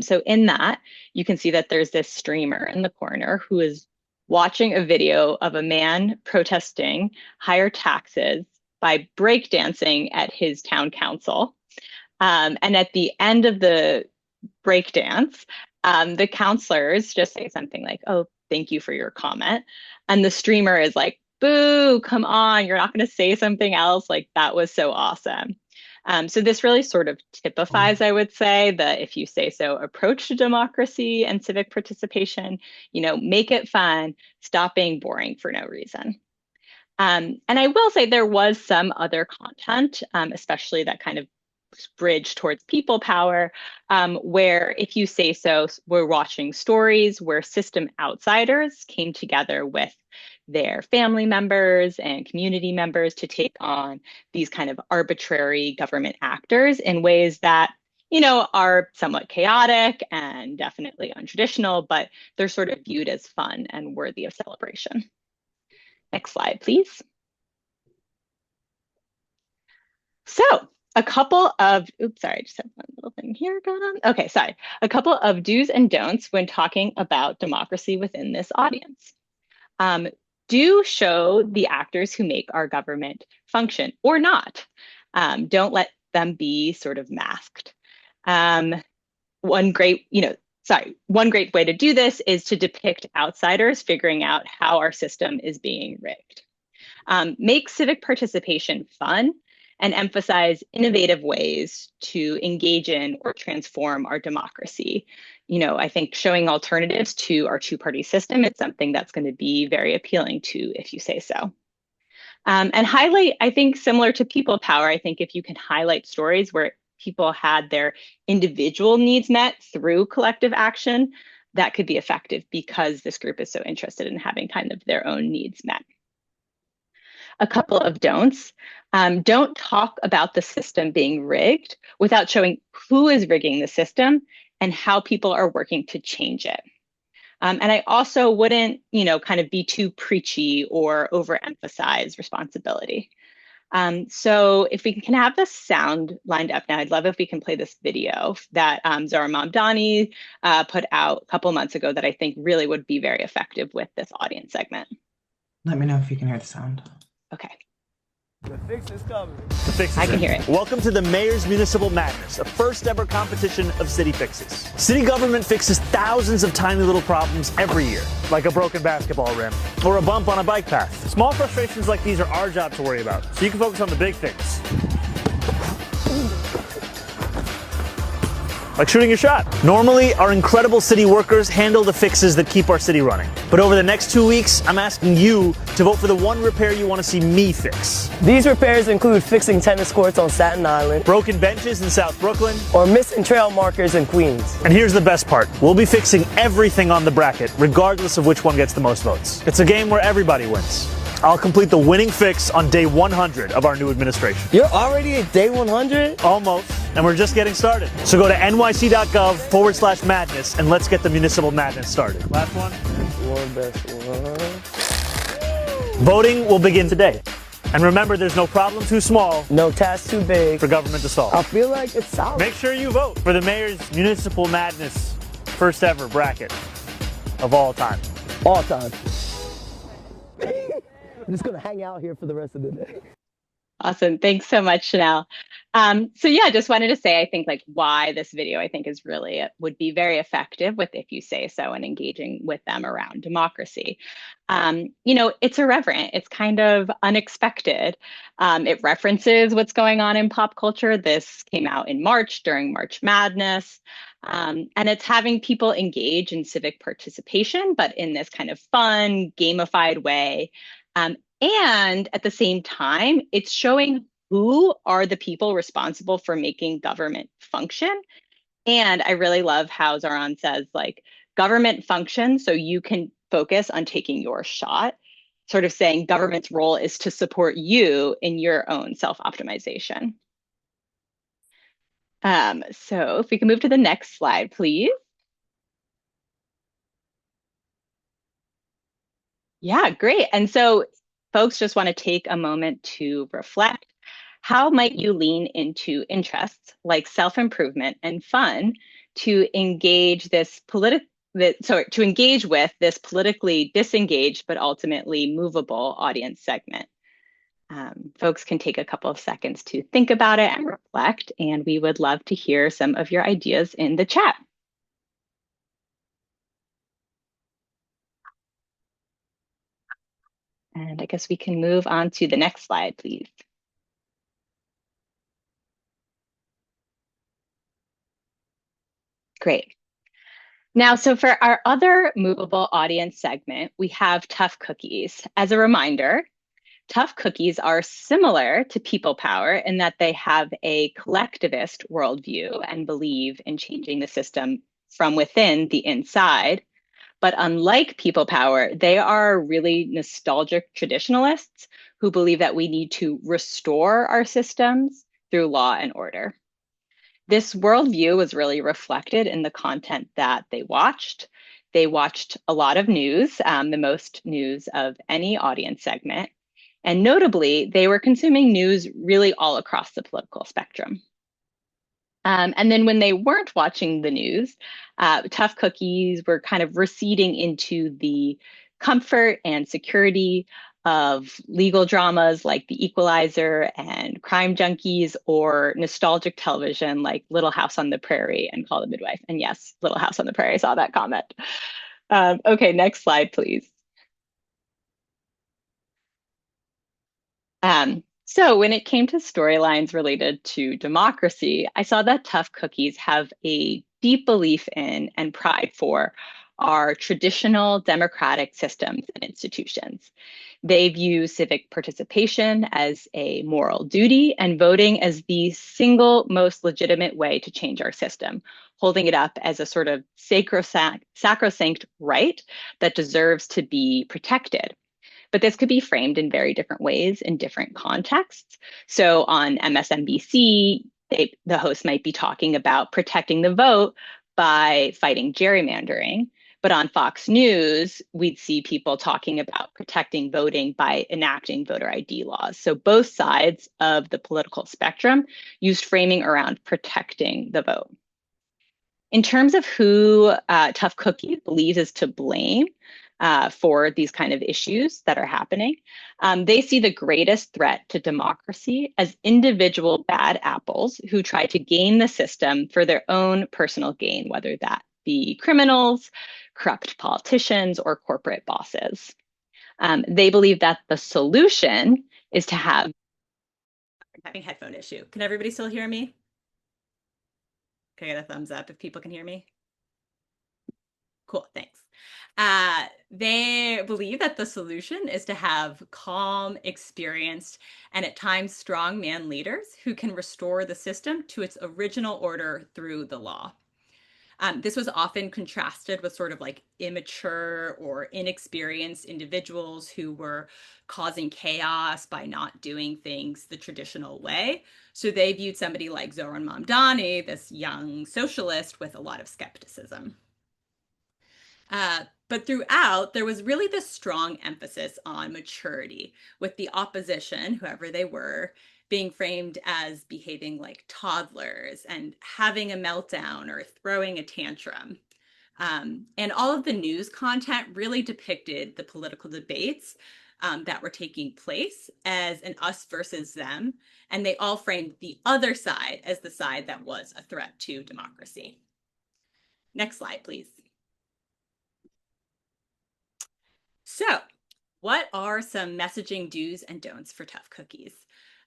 So in that, you can see that there's this streamer in the corner who is watching a video of a man protesting higher taxes by breakdancing at his town council. And at the end of the breakdance, the counselors just say something like, "Oh, thank you for your comment." And the streamer is like, "Boo, come on, you're not going to say something else? Like, that was so awesome." So this really sort of typifies, I would say, the "if you say so" approach to democracy and civic participation. Make it fun, stop being boring for no reason. And I will say there was some other content, especially that kind of bridge towards people power, where If You Say So, we're watching stories where system outsiders came together with their family members and community members to take on these kind of arbitrary government actors in ways that, are somewhat chaotic and definitely untraditional, but they're sort of viewed as fun and worthy of celebration. Next slide, please. So a couple of, sorry, I just have one little thing here going on. Okay, sorry. A couple of do's and don'ts when talking about democracy within this audience. Do show the actors who make our government function or not. Don't let them be sort of masked. One great way to do this is to depict outsiders figuring out how our system is being rigged. Make civic participation fun and emphasize innovative ways to engage in or transform our democracy. I think showing alternatives to our two-party system is something that's going to be very appealing to If You Say So. And highlight, I think, similar to people power, I think if you can highlight stories where people had their individual needs met through collective action, that could be effective because this group is so interested in having kind of their own needs met. A couple of don'ts. Don't talk about the system being rigged without showing who is rigging the system and how people are working to change it. And I also wouldn't, kind of be too preachy or overemphasize responsibility. So if we can have the sound lined up now, I'd love if we can play this video that Zohra Mamdani put out a couple months ago that I think really would be very effective with this audience segment. Let me know if you can hear the sound. Okay. The fix is coming. The fix is I can in. hear it. Welcome to the Mayor's Municipal Madness, a first ever competition of city fixes. City government fixes thousands of tiny little problems every year, like a broken basketball rim or a bump on a bike path. Small frustrations like these are our job to worry about, so you can focus on the big things. Like shooting your shot. Normally, our incredible city workers handle the fixes that keep our city running. But over the next 2 weeks, I'm asking you to vote for the one repair you want to see me fix. These repairs include fixing tennis courts on Staten Island, Broken benches in South Brooklyn, or missing trail markers in Queens. and here's the best part. We'll be fixing everything on the bracket, regardless of which one gets the most votes. It's a game where everybody wins. I'll complete the winning fix on day 100 of our new administration. You're already at day 100? Almost, and we're just getting started. So go to nyc.gov/madness and let's get the municipal madness started. Last one. Best one. Voting will begin today. And remember, there's no problem too small No task too big. for government to solve. I feel like it's solid. Make sure you vote for the Mayor's Municipal Madness first ever bracket of all time. All time. I'm just going to hang out here for the rest of the day. Awesome. Thanks so much, Shanelle. So yeah, just wanted to say, I think why this video I think is really would be very effective with If You Say So and engaging with them around democracy. It's irreverent. It's kind of unexpected. It references what's going on in pop culture. This came out in March during March Madness. And it's having people engage in civic participation, but in this kind of fun, gamified way. And at the same time, it's showing who are the people responsible for making government function. And I really love how Zohran says, government function so you can focus on taking your shot, sort of saying government's role is to support you in your own self-optimization. So if we can move to the next slide, please. Yeah, great. And so folks just want to take a moment to reflect. How might you lean into interests like self-improvement and fun to engage to engage with this politically disengaged but ultimately movable audience segment? Folks can take a couple of seconds to think about it and reflect, and we would love to hear some of your ideas in the chat. And I guess we can move on to the next slide, please. Great. Now, so for our other movable audience segment, we have tough cookies. As a reminder, tough cookies are similar to people power in that they have a collectivist worldview and believe in changing the system from within the inside. But unlike people power, they are really nostalgic traditionalists who believe that we need to restore our systems through law and order. This worldview was really reflected in the content that they watched. They watched a lot of news, the most news of any audience segment. And notably, they were consuming news really all across the political spectrum. And then when they weren't watching the news, tough cookies were kind of receding into the comfort and security of legal dramas like The Equalizer and Crime Junkies, or nostalgic television like Little House on the Prairie and Call the Midwife. And yes, Little House on the Prairie, I saw that comment. Okay, next slide, please. So when it came to storylines related to democracy, I saw that tough cookies have a deep belief in and pride for our traditional democratic systems and institutions. They view civic participation as a moral duty and voting as the single most legitimate way to change our system, holding it up as a sort of sacrosanct right that deserves to be protected. But this could be framed in very different ways in different contexts. So on MSNBC, the host might be talking about protecting the vote by fighting gerrymandering. But on Fox News, we'd see people talking about protecting voting by enacting voter ID laws. So both sides of the political spectrum used framing around protecting the vote. In terms of who Tough Cookie believes is to blame for these kind of issues that are happening, they see the greatest threat to democracy as individual bad apples who try to game the system for their own personal gain, whether that be criminals, corrupt politicians, or corporate bosses. They believe that the solution is to have... I'm having a headphone issue. Can everybody still hear me? Can I get a thumbs up if people can hear me? Cool, thanks. They believe that the solution is to have calm, experienced, and at times strong man leaders who can restore the system to its original order through the law. This was often contrasted with sort of like immature or inexperienced individuals who were causing chaos by not doing things the traditional way. So they viewed somebody like Zoran Mamdani, this young socialist, with a lot of skepticism. But throughout, there was really this strong emphasis on maturity, with the opposition, whoever they were, being framed as behaving like toddlers and having a meltdown or throwing a tantrum. And all of the news content really depicted the political debates that were taking place as an us versus them. And they all framed the other side as the side that was a threat to democracy. Next slide, please. So, what are some messaging do's and don'ts for Tough Cookies?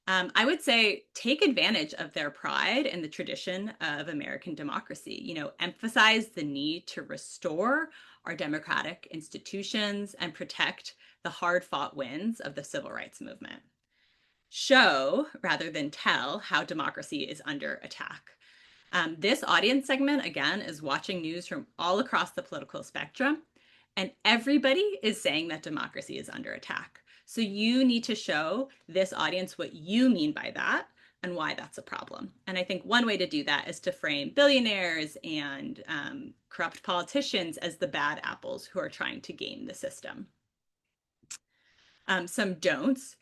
I would say take advantage of their pride in the tradition of American democracy. Emphasize the need to restore our democratic institutions and protect the hard-fought wins of the civil rights movement. Show, rather than tell, how democracy is under attack. This audience segment, again, is watching news from all across the political spectrum, and everybody is saying that democracy is under attack. So you need to show this audience what you mean by that and why that's a problem. And I think one way to do that is to frame billionaires and corrupt politicians as the bad apples who are trying to game the system. Some don'ts.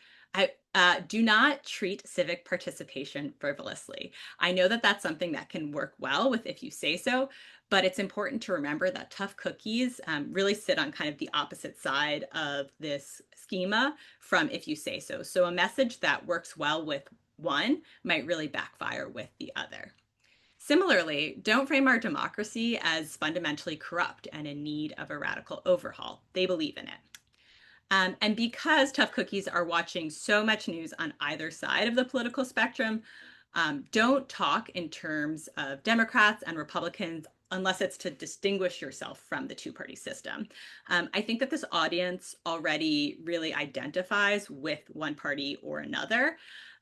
Do not treat civic participation frivolously. I know that that's something that can work well with If You Say So, but it's important to remember that Tough Cookies really sit on kind of the opposite side of this schema from If You Say So. So a message that works well with one might really backfire with the other. Similarly, don't frame our democracy as fundamentally corrupt and in need of a radical overhaul. They believe in it. And because Tough Cookies are watching so much news on either side of the political spectrum, don't talk in terms of Democrats and Republicans unless it's to distinguish yourself from the two-party system. I think that this audience already really identifies with one party or another.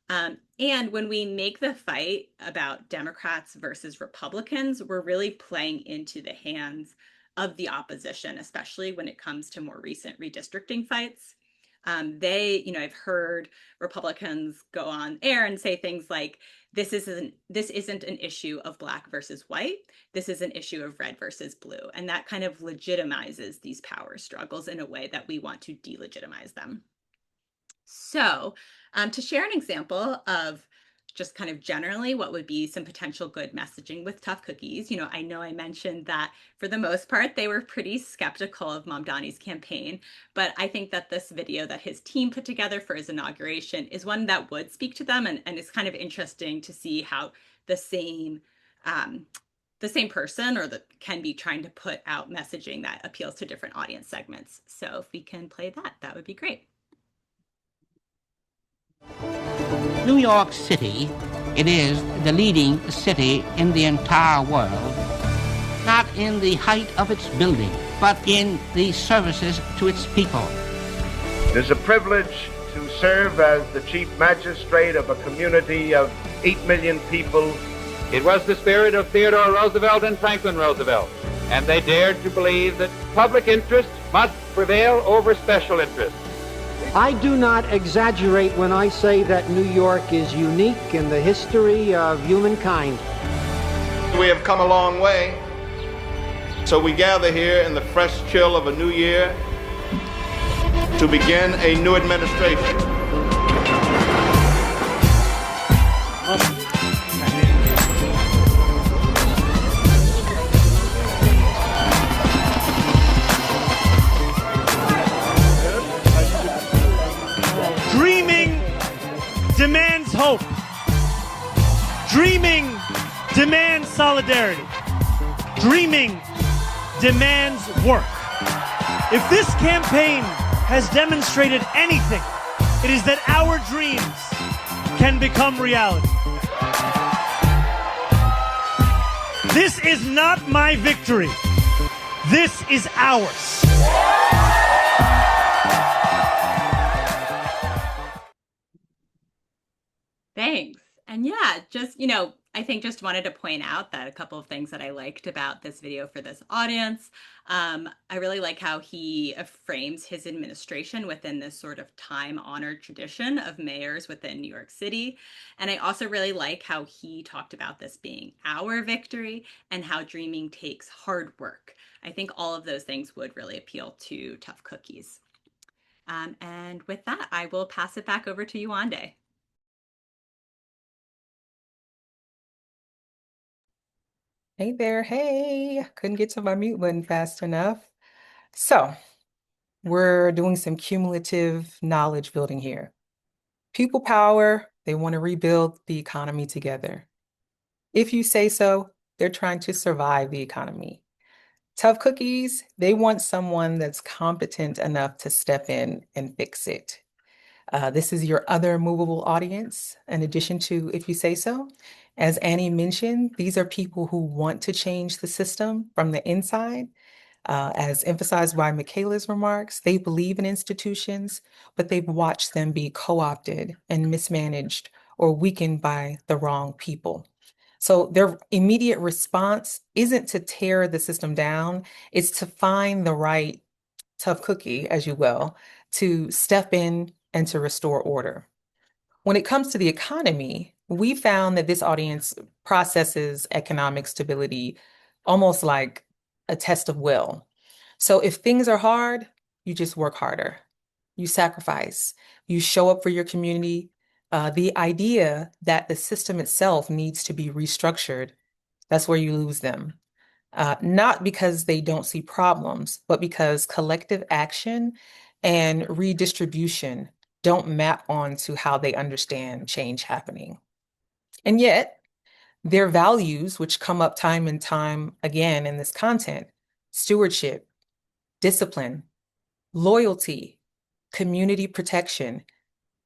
And when we make the fight about Democrats versus Republicans, we're really playing into the hands of the opposition, especially when it comes to more recent redistricting fights. I've heard Republicans go on air and say things like, this isn't an issue of Black versus white. This is an issue of red versus blue. And that kind of legitimizes these power struggles in a way that we want to delegitimize them. So to share an example of just kind of generally what would be some potential good messaging with tough cookies. I know I mentioned that for the most part, they were pretty skeptical of Mamdani's campaign, but I think that this video that his team put together for his inauguration is one that would speak to them, and it's kind of interesting to see how the same person can be trying to put out messaging that appeals to different audience segments. So if we can play that, that would be great. New York City, it is the leading city in the entire world, not in the height of its building, but in the services to its people. It is a privilege to serve as the chief magistrate of a community of 8 million people. It was the spirit of Theodore Roosevelt and Franklin Roosevelt, and they dared to believe that public interest must prevail over special interest. I do not exaggerate when I say that New York is unique in the history of humankind. We have come a long way, so we gather here in the fresh chill of a new year to begin a new administration. Dreaming demands hope. Dreaming demands solidarity. Dreaming demands work. If this campaign has demonstrated anything, it is that our dreams can become reality. This is not my victory. This is ours. Thanks. And yeah, I think just wanted to point out that a couple of things that I liked about this video for this audience. I really like how he frames his administration within this sort of time-honored tradition of mayors within New York City. And I also really like how he talked about this being our victory and how dreaming takes hard work. I think all of those things would really appeal to tough cookies. And with that, I will pass it back over to Yewande. Hey there, hey, couldn't get to my mute button fast enough. So we're doing some cumulative knowledge building here. People power, they want to rebuild the economy together. If you say so, they're trying to survive the economy. Tough cookies, they want someone that's competent enough to step in and fix it. This is your other movable audience, in addition to if you say so. As Annie mentioned, these are people who want to change the system from the inside. As emphasized by Michaela's remarks, they believe in institutions, but they've watched them be co-opted and mismanaged or weakened by the wrong people. So their immediate response isn't to tear the system down, it's to find the right tough cookie, as you will, to step in and to restore order. When it comes to the economy, we found that this audience processes economic stability almost like a test of will. So if things are hard, you just work harder. You sacrifice. You show up for your community. The idea that the system itself needs to be restructured, that's where you lose them. Not because they don't see problems, but because collective action and redistribution don't map onto how they understand change happening. And yet, their values, which come up time and time again in this content, stewardship, discipline, loyalty, community protection,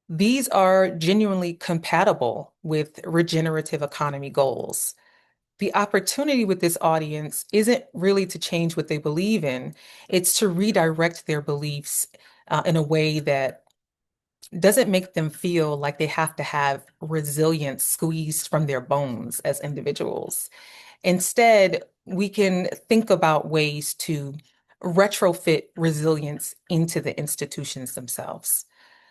these are genuinely compatible with regenerative economy goals. The opportunity with this audience isn't really to change what they believe in, it's to redirect their beliefs in a way that doesn't make them feel like they have to have resilience squeezed from their bones as individuals. Instead, we can think about ways to retrofit resilience into the institutions themselves.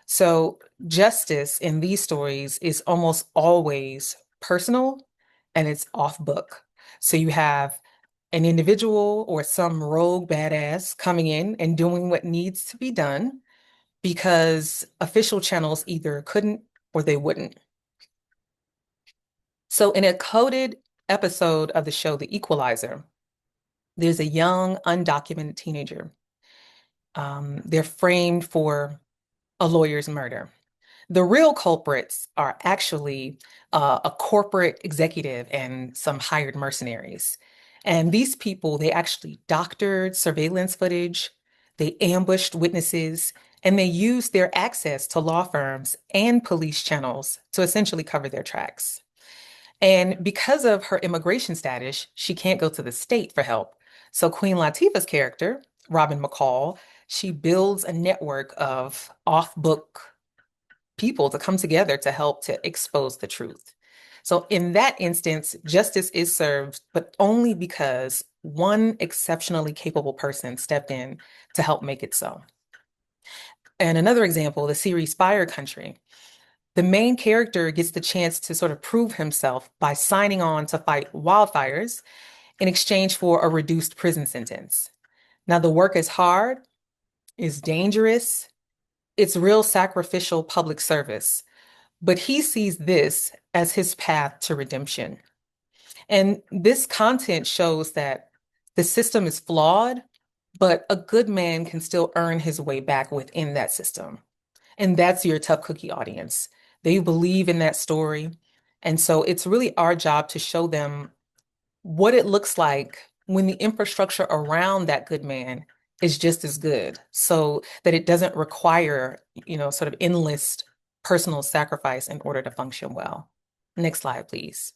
So justice in these stories is almost always personal and it's off book. So you have an individual or some rogue badass coming in and doing what needs to be done because official channels either couldn't or they wouldn't. So in a coded episode of the show The Equalizer, there's a young, undocumented teenager. They're framed for a lawyer's murder. The real culprits are actually a corporate executive and some hired mercenaries. And these people, they actually doctored surveillance footage, they ambushed witnesses, and they used their access to law firms and police channels to essentially cover their tracks. And because of her immigration status, she can't go to the state for help. So Queen Latifah's character, Robin McCall, she builds a network of off-book people to come together to help to expose the truth. So in that instance, justice is served, but only because one exceptionally capable person stepped in to help make it so. And another example, the series Fire Country. The main character gets the chance to sort of prove himself by signing on to fight wildfires in exchange for a reduced prison sentence. Now, the work is hard, it's dangerous, it's real sacrificial public service, but he sees this as his path to redemption. And this content shows that the system is flawed, but a good man can still earn his way back within that system. And that's your tough cookie audience. They believe in that story. And so it's really our job to show them what it looks like when the infrastructure around that good man is just as good, so that it doesn't require, sort of endless personal sacrifice in order to function well. Next slide, please.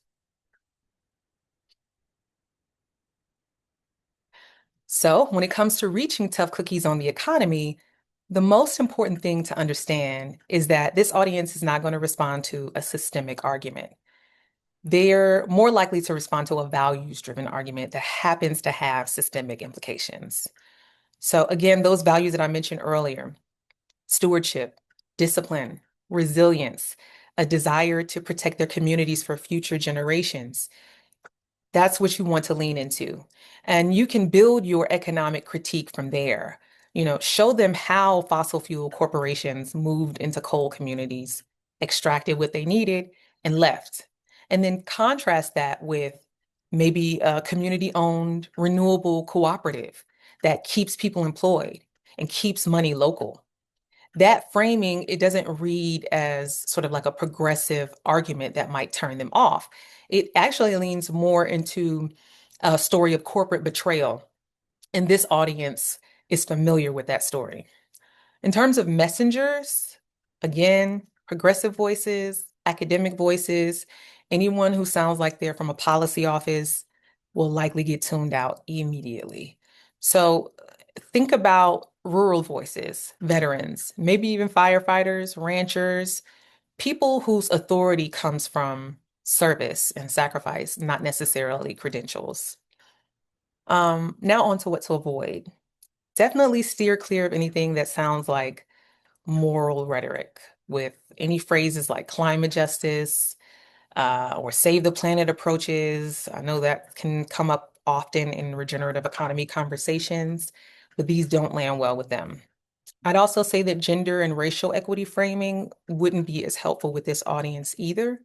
So when it comes to reaching tough cookies on the economy, the most important thing to understand is that this audience is not going to respond to a systemic argument. They're more likely to respond to a values-driven argument that happens to have systemic implications. So again, those values that I mentioned earlier, stewardship, discipline, resilience, a desire to protect their communities for future generations. That's what you want to lean into. And you can build your economic critique from there. Show them how fossil fuel corporations moved into coal communities, extracted what they needed, and left. And then contrast that with maybe a community-owned renewable cooperative that keeps people employed and keeps money local. That framing, it doesn't read as sort of like a progressive argument that might turn them off. It actually leans more into a story of corporate betrayal. And this audience is familiar with that story. In terms of messengers, again, progressive voices, academic voices, anyone who sounds like they're from a policy office will likely get tuned out immediately. So think about rural voices, veterans, maybe even firefighters, ranchers, people whose authority comes from service and sacrifice, not necessarily credentials. Now on to what to avoid. Definitely steer clear of anything that sounds like moral rhetoric with any phrases like climate justice or save the planet approaches. I know that can come up often in regenerative economy conversations, but these don't land well with them. I'd also say that gender and racial equity framing wouldn't be as helpful with this audience either.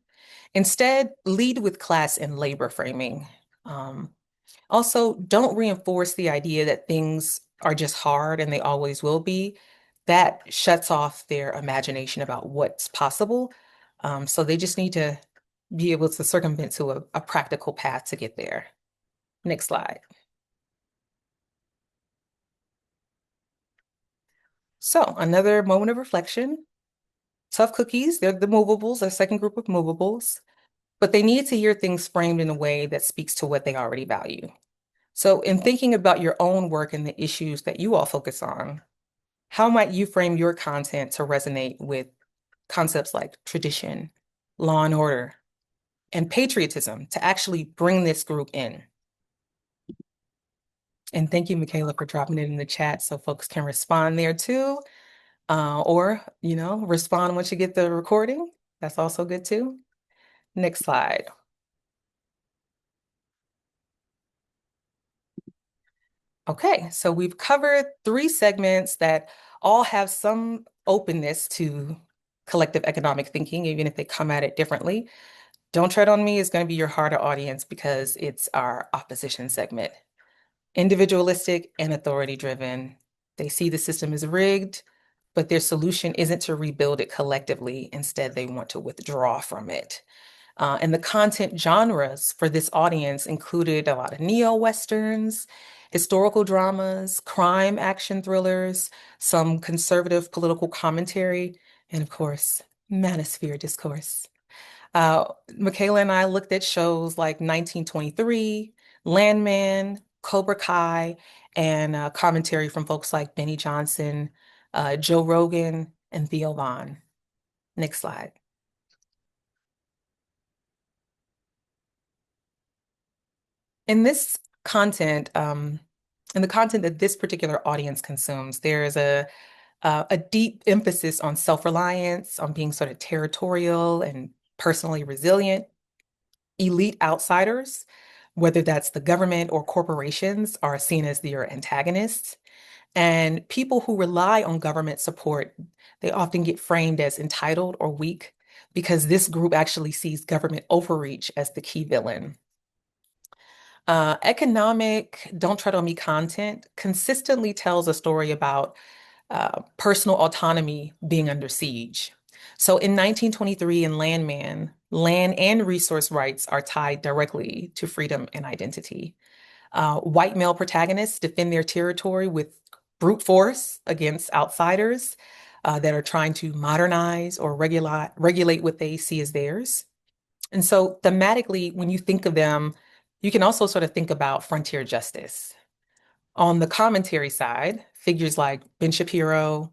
Instead, lead with class and labor framing. Also, don't reinforce the idea that things are just hard and they always will be. That shuts off their imagination about what's possible. So they just need to be able to circumvent to a practical path to get there. Next slide. So another moment of reflection. Tough cookies, they're the movables, a second group of movables, but they need to hear things framed in a way that speaks to what they already value. So in thinking about your own work and the issues that you all focus on, how might you frame your content to resonate with concepts like tradition, law and order, and patriotism to actually bring this group in? And thank you, Michaela, for dropping it in the chat so folks can respond there too. Or, respond once you get the recording. That's also good too. Next slide. Okay, so we've covered 3 segments that all have some openness to collective economic thinking, even if they come at it differently. Don't Tread on Me is going to be your harder audience because it's our opposition segment. Individualistic and authority-driven. They see the system as rigged, but their solution isn't to rebuild it collectively. Instead, they want to withdraw from it. And the content genres for this audience included a lot of neo-Westerns, historical dramas, crime action thrillers, some conservative political commentary, and of course, manosphere discourse. Michaela and I looked at shows like 1923, Landman, Cobra Kai, and commentary from folks like Benny Johnson, Joe Rogan, and Theo Von. Next slide. In this content, in the content that this particular audience consumes, there is a deep emphasis on self-reliance, on being sort of territorial and personally resilient. Elite outsiders, whether that's the government or corporations, are seen as their antagonists. And people who rely on government support, they often get framed as entitled or weak because this group actually sees government overreach as the key villain. Economic Don't Tread on Me content consistently tells a story about personal autonomy being under siege. So in 1923 in Landman, land and resource rights are tied directly to freedom and identity. White male protagonists defend their territory with brute force against outsiders that are trying to modernize or regulate what they see as theirs. And so thematically, when you think of them, you can also sort of think about frontier justice. On the commentary side, figures like Ben Shapiro,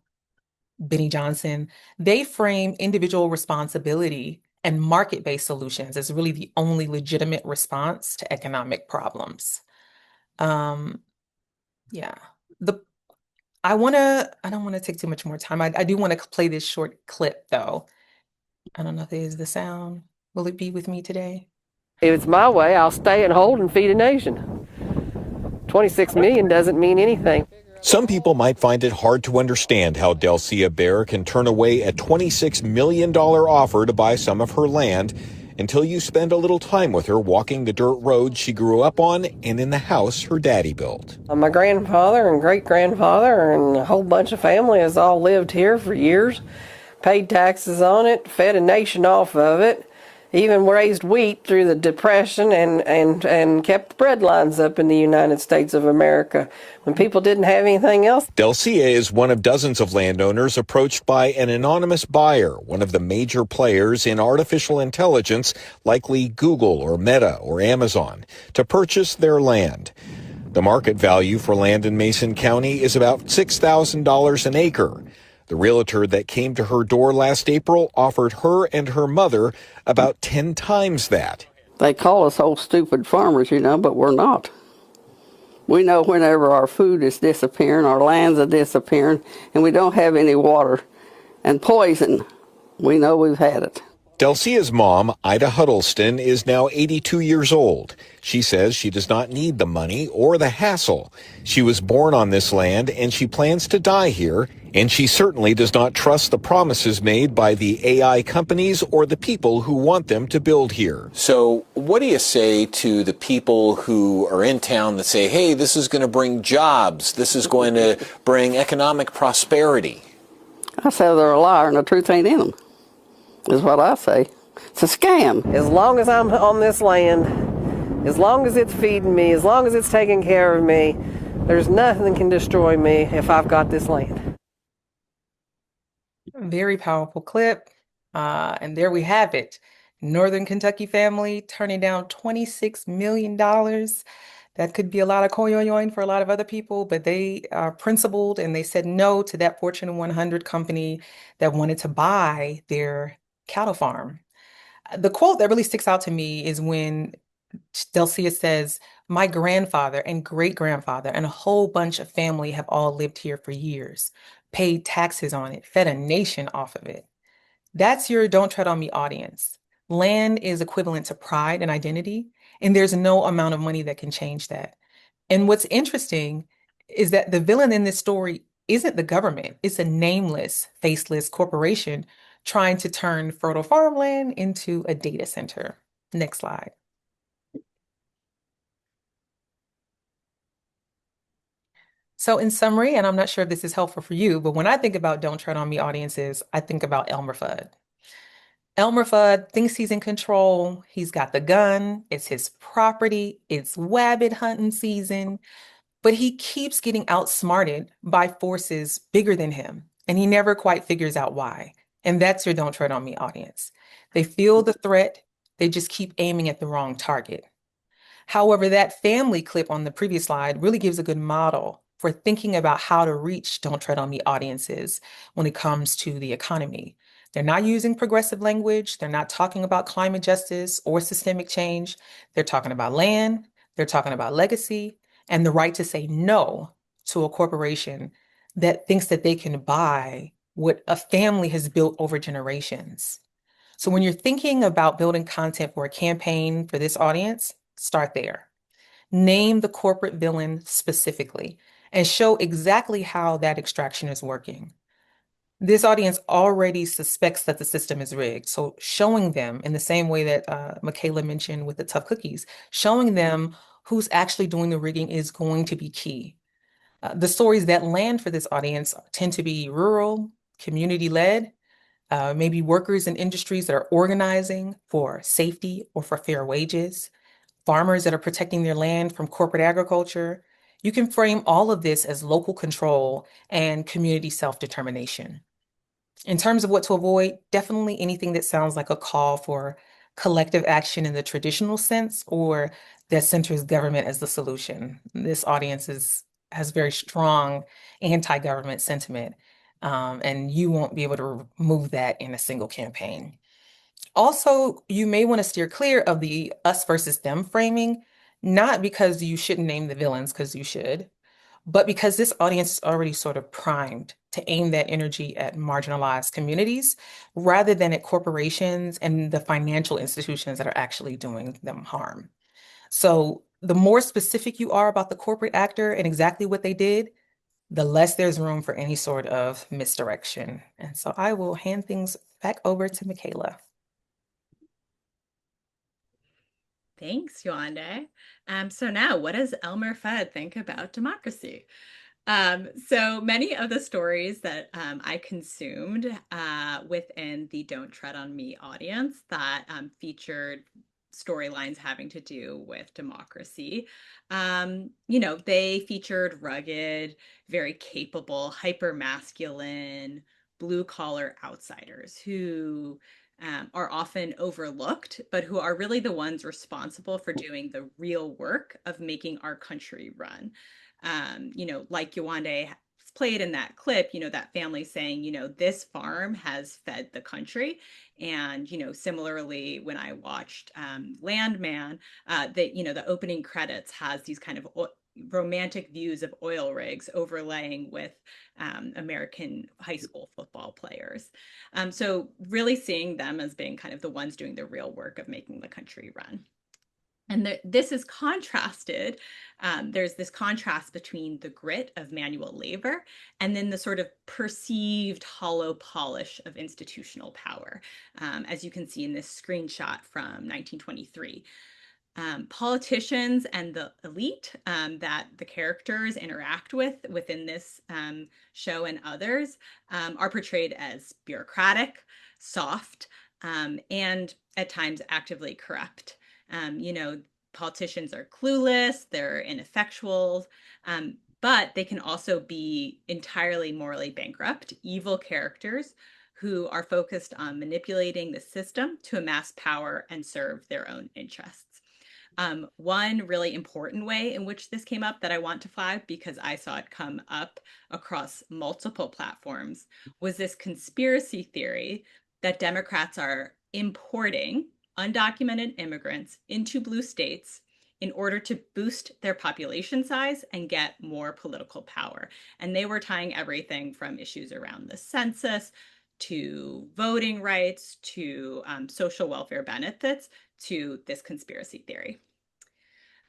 Benny Johnson, they frame individual responsibility and market-based solutions as really the only legitimate response to economic problems. I don't want to take too much more time. I do want to play this short clip though. I don't know if there's the sound. Will it be with me today? If it's my way, I'll stay and hold and feed a nation. 26 million doesn't mean anything. Some people might find it hard to understand how Delcia Bear can turn away a $26 million offer to buy some of her land until you spend a little time with her walking the dirt road she grew up on and in the house her daddy built. My grandfather and great-grandfather and a whole bunch of family has all lived here for years, paid taxes on it, fed a nation off of it, even raised wheat through the Depression and kept bread lines up in the United States of America when people didn't have anything else. Delcia is one of dozens of landowners approached by an anonymous buyer, one of the major players in artificial intelligence, likely Google or Meta or Amazon, to purchase their land. The market value for land in Mason County is about $6,000 an acre. The realtor that came to her door last April offered her and her mother about 10 times that. They call us old stupid farmers, but we're not. We know whenever our food is disappearing, our lands are disappearing, and we don't have any water and poison, we know we've had it. Delcia's mom, Ida Huddleston, is now 82 years old. She says she does not need the money or the hassle. She was born on this land and she plans to die here, and she certainly does not trust the promises made by the AI companies or the people who want them to build here. So what do you say to the people who are in town that say, hey, this is going to bring jobs, this is going to bring economic prosperity? I say they're a liar and the truth ain't in them, is what I say. It's a scam. As long as I'm on this land, as long as it's feeding me, as long as it's taking care of me, there's nothing that can destroy me if I've got this land. Very powerful clip. And there we have it. Northern Kentucky family turning down $26 million. That could be a lot of koyoyoing for a lot of other people, but they are principled and they said no to that Fortune 100 company that wanted to buy their cattle farm. The quote that really sticks out to me is when Delcia says, My grandfather and great-grandfather and a whole bunch of family have all lived here for years, paid taxes on it, fed a nation off of it. That's your Don't Tread on Me audience. Land is equivalent to pride and identity, and there's no amount of money that can change that. And what's interesting is that the villain in this story isn't the government, it's a nameless, faceless corporation trying to turn fertile farmland into a data center. Next slide. So, in summary, and I'm not sure if this is helpful for you, but when I think about Don't Tread on Me audiences, I think about Elmer Fudd. Elmer Fudd thinks he's in control. He's got the gun. It's his property. It's wabbit hunting season. But he keeps getting outsmarted by forces bigger than him, and he never quite figures out why. And that's your Don't Tread on Me audience. They feel the threat. They just keep aiming at the wrong target. However, that family clip on the previous slide really gives a good model for thinking about how to reach Don't Tread on Me audiences when it comes to the economy. They're not using progressive language. They're not talking about climate justice or systemic change. They're talking about land. They're talking about legacy and the right to say no to a corporation that thinks that they can buy what a family has built over generations. So when you're thinking about building content for a campaign for this audience, start there. Name the corporate villain specifically and show exactly how that extraction is working. This audience already suspects that the system is rigged. So showing them in the same way that Michaela mentioned with the tough cookies, showing them who's actually doing the rigging is going to be key. The stories that land for this audience tend to be rural, community-led, maybe workers in industries that are organizing for safety or for fair wages, farmers that are protecting their land from corporate agriculture. You can frame all of this as local control and community self-determination. In terms of what to avoid, definitely anything that sounds like a call for collective action in the traditional sense or that centers government as the solution. This audience has very strong anti-government sentiment, and you won't be able to remove that in a single campaign. Also, you may want to steer clear of the us versus them framing, not because you shouldn't name the villains, because you should, but because this audience is already sort of primed to aim that energy at marginalized communities rather than at corporations and the financial institutions that are actually doing them harm. So the more specific you are about the corporate actor and exactly what they did, the less there's room for any sort of misdirection. And so I will hand things back over to Michaela. Thanks, Yewande. So now, what does Elmer Fudd think about democracy? So many of the stories that I consumed within the Don't Tread on Me audience that featured storylines having to do with democracy, they featured rugged, very capable, hyper-masculine, blue-collar outsiders who are often overlooked, but who are really the ones responsible for doing the real work of making our country run. Like Yewande played in that clip, that family saying, this farm has fed the country. And, similarly, when I watched Landman, the opening credits has these kind of romantic views of oil rigs overlaying with American high school football players. So really seeing them as being kind of the ones doing the real work of making the country run. And this is contrasted. There's this contrast between the grit of manual labor and then the sort of perceived hollow polish of institutional power, as you can see in this screenshot from 1923. Politicians and the elite that the characters interact with within this show and others are portrayed as bureaucratic, soft, and at times actively corrupt. Politicians are clueless, they're ineffectual, but they can also be entirely morally bankrupt, evil characters who are focused on manipulating the system to amass power and serve their own interests. One really important way in which this came up that I want to flag, because I saw it come up across multiple platforms, was this conspiracy theory that Democrats are importing undocumented immigrants into blue states in order to boost their population size and get more political power. And they were tying everything from issues around the census to voting rights to social welfare benefits to this conspiracy theory.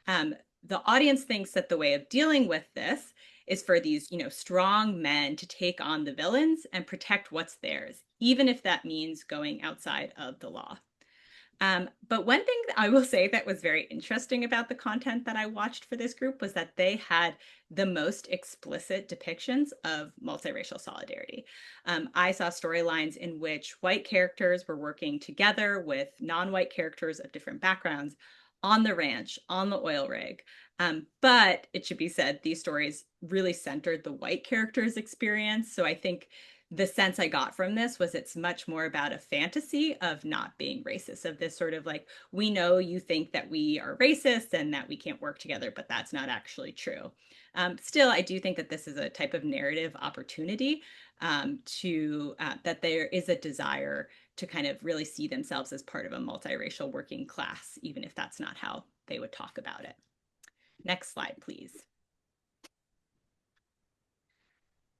The audience thinks that the way of dealing with this is for these, strong men to take on the villains and protect what's theirs, even if that means going outside of the law. But one thing that I will say that was very interesting about the content that I watched for this group was that they had the most explicit depictions of multiracial solidarity. I saw storylines in which white characters were working together with non-white characters of different backgrounds on the ranch, on the oil rig. But it should be said, these stories really centered the white characters' experience. So I think the sense I got from this was it's much more about a fantasy of not being racist, of this sort of like, we know you think that we are racist and that we can't work together, but that's not actually true. Still, I do think that this is a type of narrative opportunity that there is a desire to kind of really see themselves as part of a multiracial working class, even if that's not how they would talk about it. Next slide, please.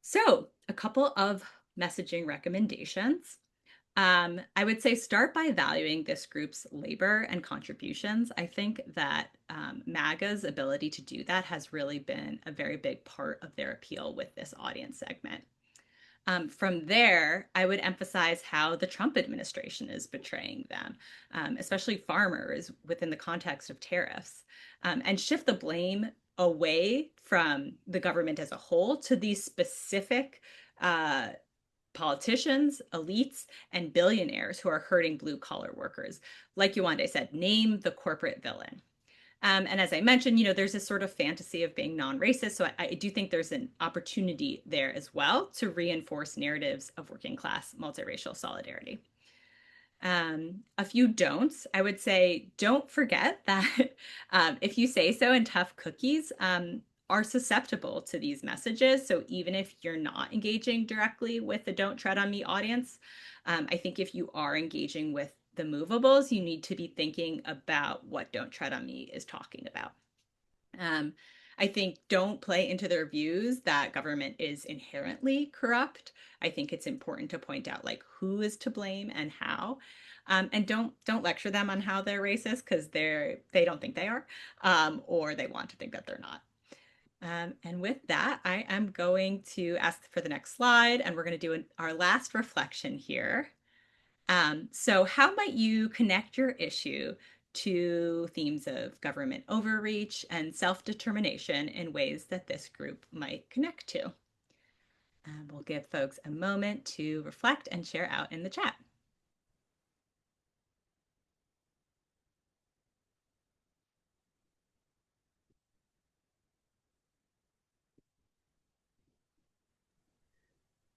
So a couple of messaging recommendations. I would say start by valuing this group's labor and contributions. I think that MAGA's ability to do that has really been a very big part of their appeal with this audience segment. From there, I would emphasize how the Trump administration is betraying them, especially farmers within the context of tariffs, and shift the blame away from the government as a whole to these specific politicians, elites, and billionaires who are hurting blue-collar workers. Like Yewande said, name the corporate villain. And as I mentioned, there's this sort of fantasy of being non-racist. So I do think there's an opportunity there as well to reinforce narratives of working class multiracial solidarity. A few don'ts. I would say, don't forget that if you say so and tough cookies are susceptible to these messages. So even if you're not engaging directly with the Don't Tread on Me audience, I think if you are engaging with the movables, you need to be thinking about what Don't Tread on Me is talking about. I think don't play into their views that government is inherently corrupt. I think it's important to point out like who is to blame and how. And don't lecture them on how they're racist because they don't think they are, or they want to think that they're not. And with that, I am going to ask for the next slide, and we're going to do our last reflection here. So how might you connect your issue to themes of government overreach and self-determination in ways that this group might connect to? We'll give folks a moment to reflect and share out in the chat.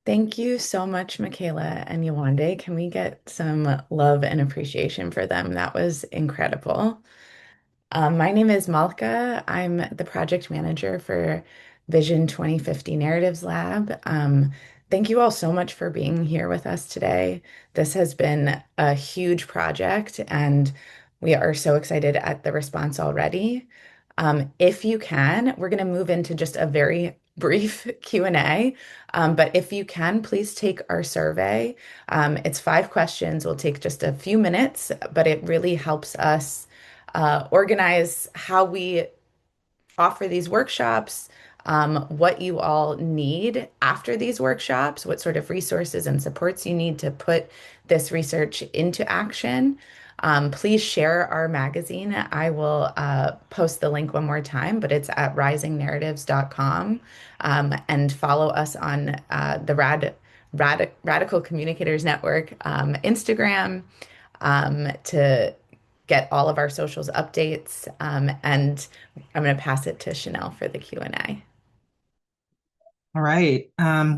Thank you so much, Michaela and Yewande. Can we get some love and appreciation for them? That was incredible. My name is Malka. I'm the project manager for Vision 2050 Narratives Lab. Thank you all so much for being here with us today. This has been a huge project, and we are so excited at the response already. If you can, we're going to move into just a very brief Q&A, but if you can, please take our survey. It's 5 questions. We'll take just a few minutes, but it really helps us organize how we offer these workshops, what you all need after these workshops, what sort of resources and supports you need to put this research into action. Please share our magazine. I will post the link one more time, but it's at risingnarratives.com, and follow us on the Radical Communicators Network Instagram to get all of our socials updates. And I'm going to pass it to Shanelle for the Q&A. All right.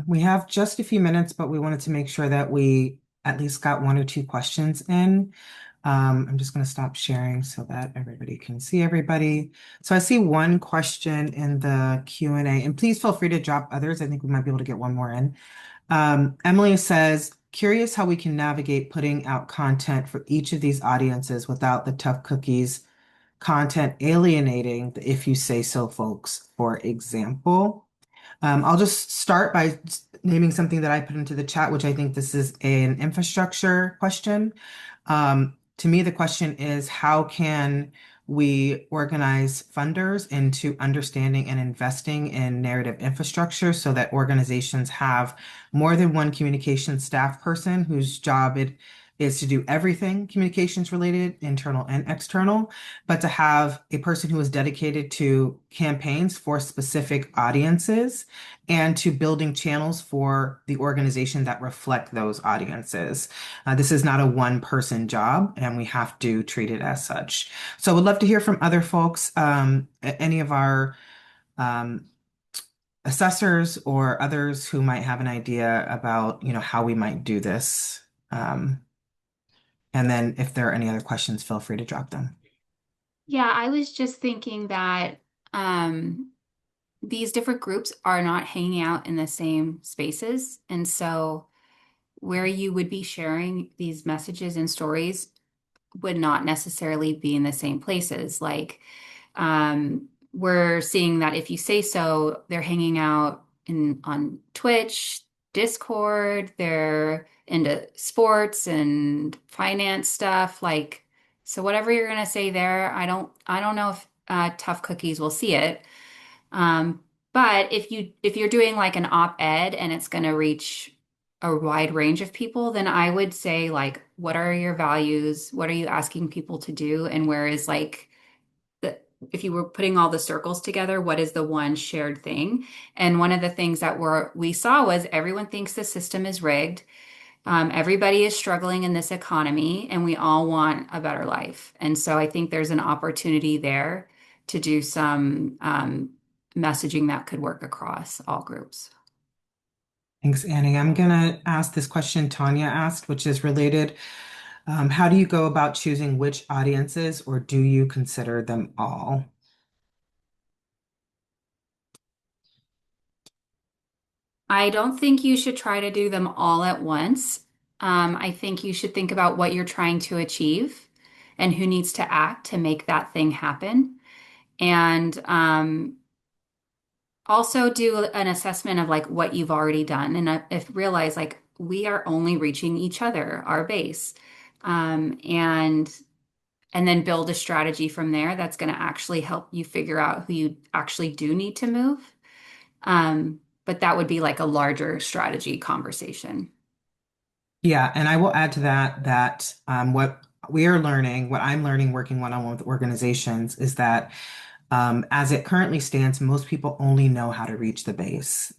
We have just a few minutes, but we wanted to make sure that we at least got 1 or 2 questions in. I'm just going to stop sharing so that everybody can see everybody. So I see 1 question in the Q&A, and please feel free to drop others. I think we might be able to get 1 more in. Emily says, curious how we can navigate putting out content for each of these audiences without the tough cookies content alienating the if you say so folks, for example. I'll just start by naming something that I put into the chat, which I think this is an infrastructure question. To me, the question is, how can we organize funders into understanding and investing in narrative infrastructure so that organizations have more than one communications staff person whose job it is to do everything communications related, internal and external, but to have a person who is dedicated to campaigns for specific audiences and to building channels for the organization that reflect those audiences. This is not a one-person job, and we have to treat it as such. So I would love to hear from other folks, any of our assessors or others who might have an idea about, how we might do this. And then if there are any other questions, feel free to drop them. Yeah, I was just thinking that these different groups are not hanging out in the same spaces. And so where you would be sharing these messages and stories would not necessarily be in the same places. Like we're seeing that if you say so, they're hanging out on Twitch, Discord, they're into sports and finance stuff. Like, so whatever you're gonna say there, I don't know if Tough Cookies will see it. But if you're doing like an op-ed and it's gonna reach a wide range of people, then I would say like, what are your values? What are you asking people to do? And where is like if you were putting all the circles together, what is the one shared thing? And one of the things that we saw was everyone thinks the system is rigged. Everybody is struggling in this economy, and we all want a better life. And so I think there's an opportunity there to do some messaging that could work across all groups. Thanks, Annie. I'm going to ask this question Tanya asked, which is related. How do you go about choosing which audiences, or do you consider them all? I don't think you should try to do them all at once. I think you should think about what you're trying to achieve and who needs to act to make that thing happen. And also do an assessment of like what you've already done, and if realize like we are only reaching each other, our base, and then build a strategy from there that's going to actually help you figure out who you actually do need to move. But that would be like a larger strategy conversation. Yeah, and I will add to that what we are learning, what I'm learning working one-on-one with organizations is that as it currently stands, most people only know how to reach the base.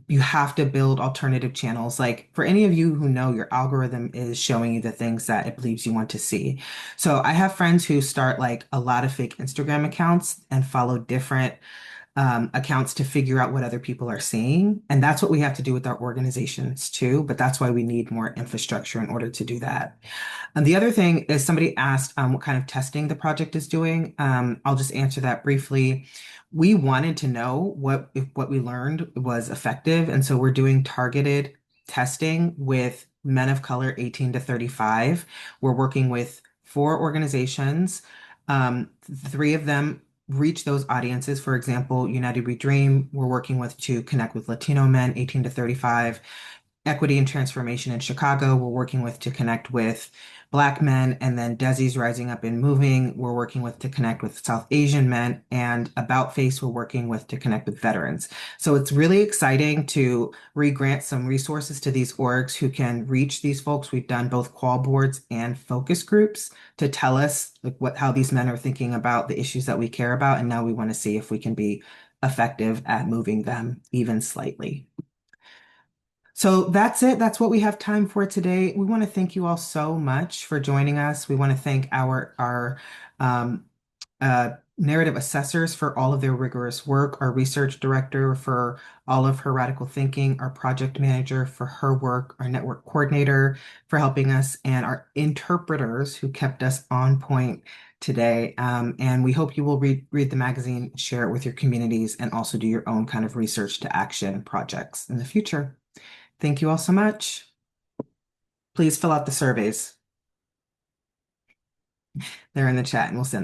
You have to build alternative channels. Like for any of you who know, your algorithm is showing you the things that it believes you want to see. So I have friends who start like a lot of fake Instagram accounts and follow different accounts to figure out what other people are seeing. And that's what we have to do with our organizations too. But that's why we need more infrastructure in order to do that. And the other thing is somebody asked what kind of testing the project is doing. I'll just answer that briefly. We wanted to know if what we learned was effective. And so we're doing targeted testing with men of color 18 to 35. We're working with 4 organizations. 3 of them reach those audiences. For example, United We Dream, we're working with to connect with Latino men 18 to 35. Equity and Transformation in Chicago, we're working with to connect with Black men, and then Desi's Rising Up and Moving, we're working with to connect with South Asian men, and About Face, we're working with to connect with veterans. So it's really exciting to re-grant some resources to these orgs who can reach these folks. We've done both qual boards and focus groups to tell us like how these men are thinking about the issues that we care about, and now we want to see if we can be effective at moving them even slightly. So that's it. That's what we have time for today. We want to thank you all so much for joining us. We want to thank our narrative assessors for all of their rigorous work, our research director for all of her radical thinking, our project manager for her work, our network coordinator for helping us, and our interpreters who kept us on point today. And we hope you will read the magazine, share it with your communities, and also do your own kind of research to action projects in the future. Thank you all so much. Please fill out the surveys. They're in the chat and we'll send them.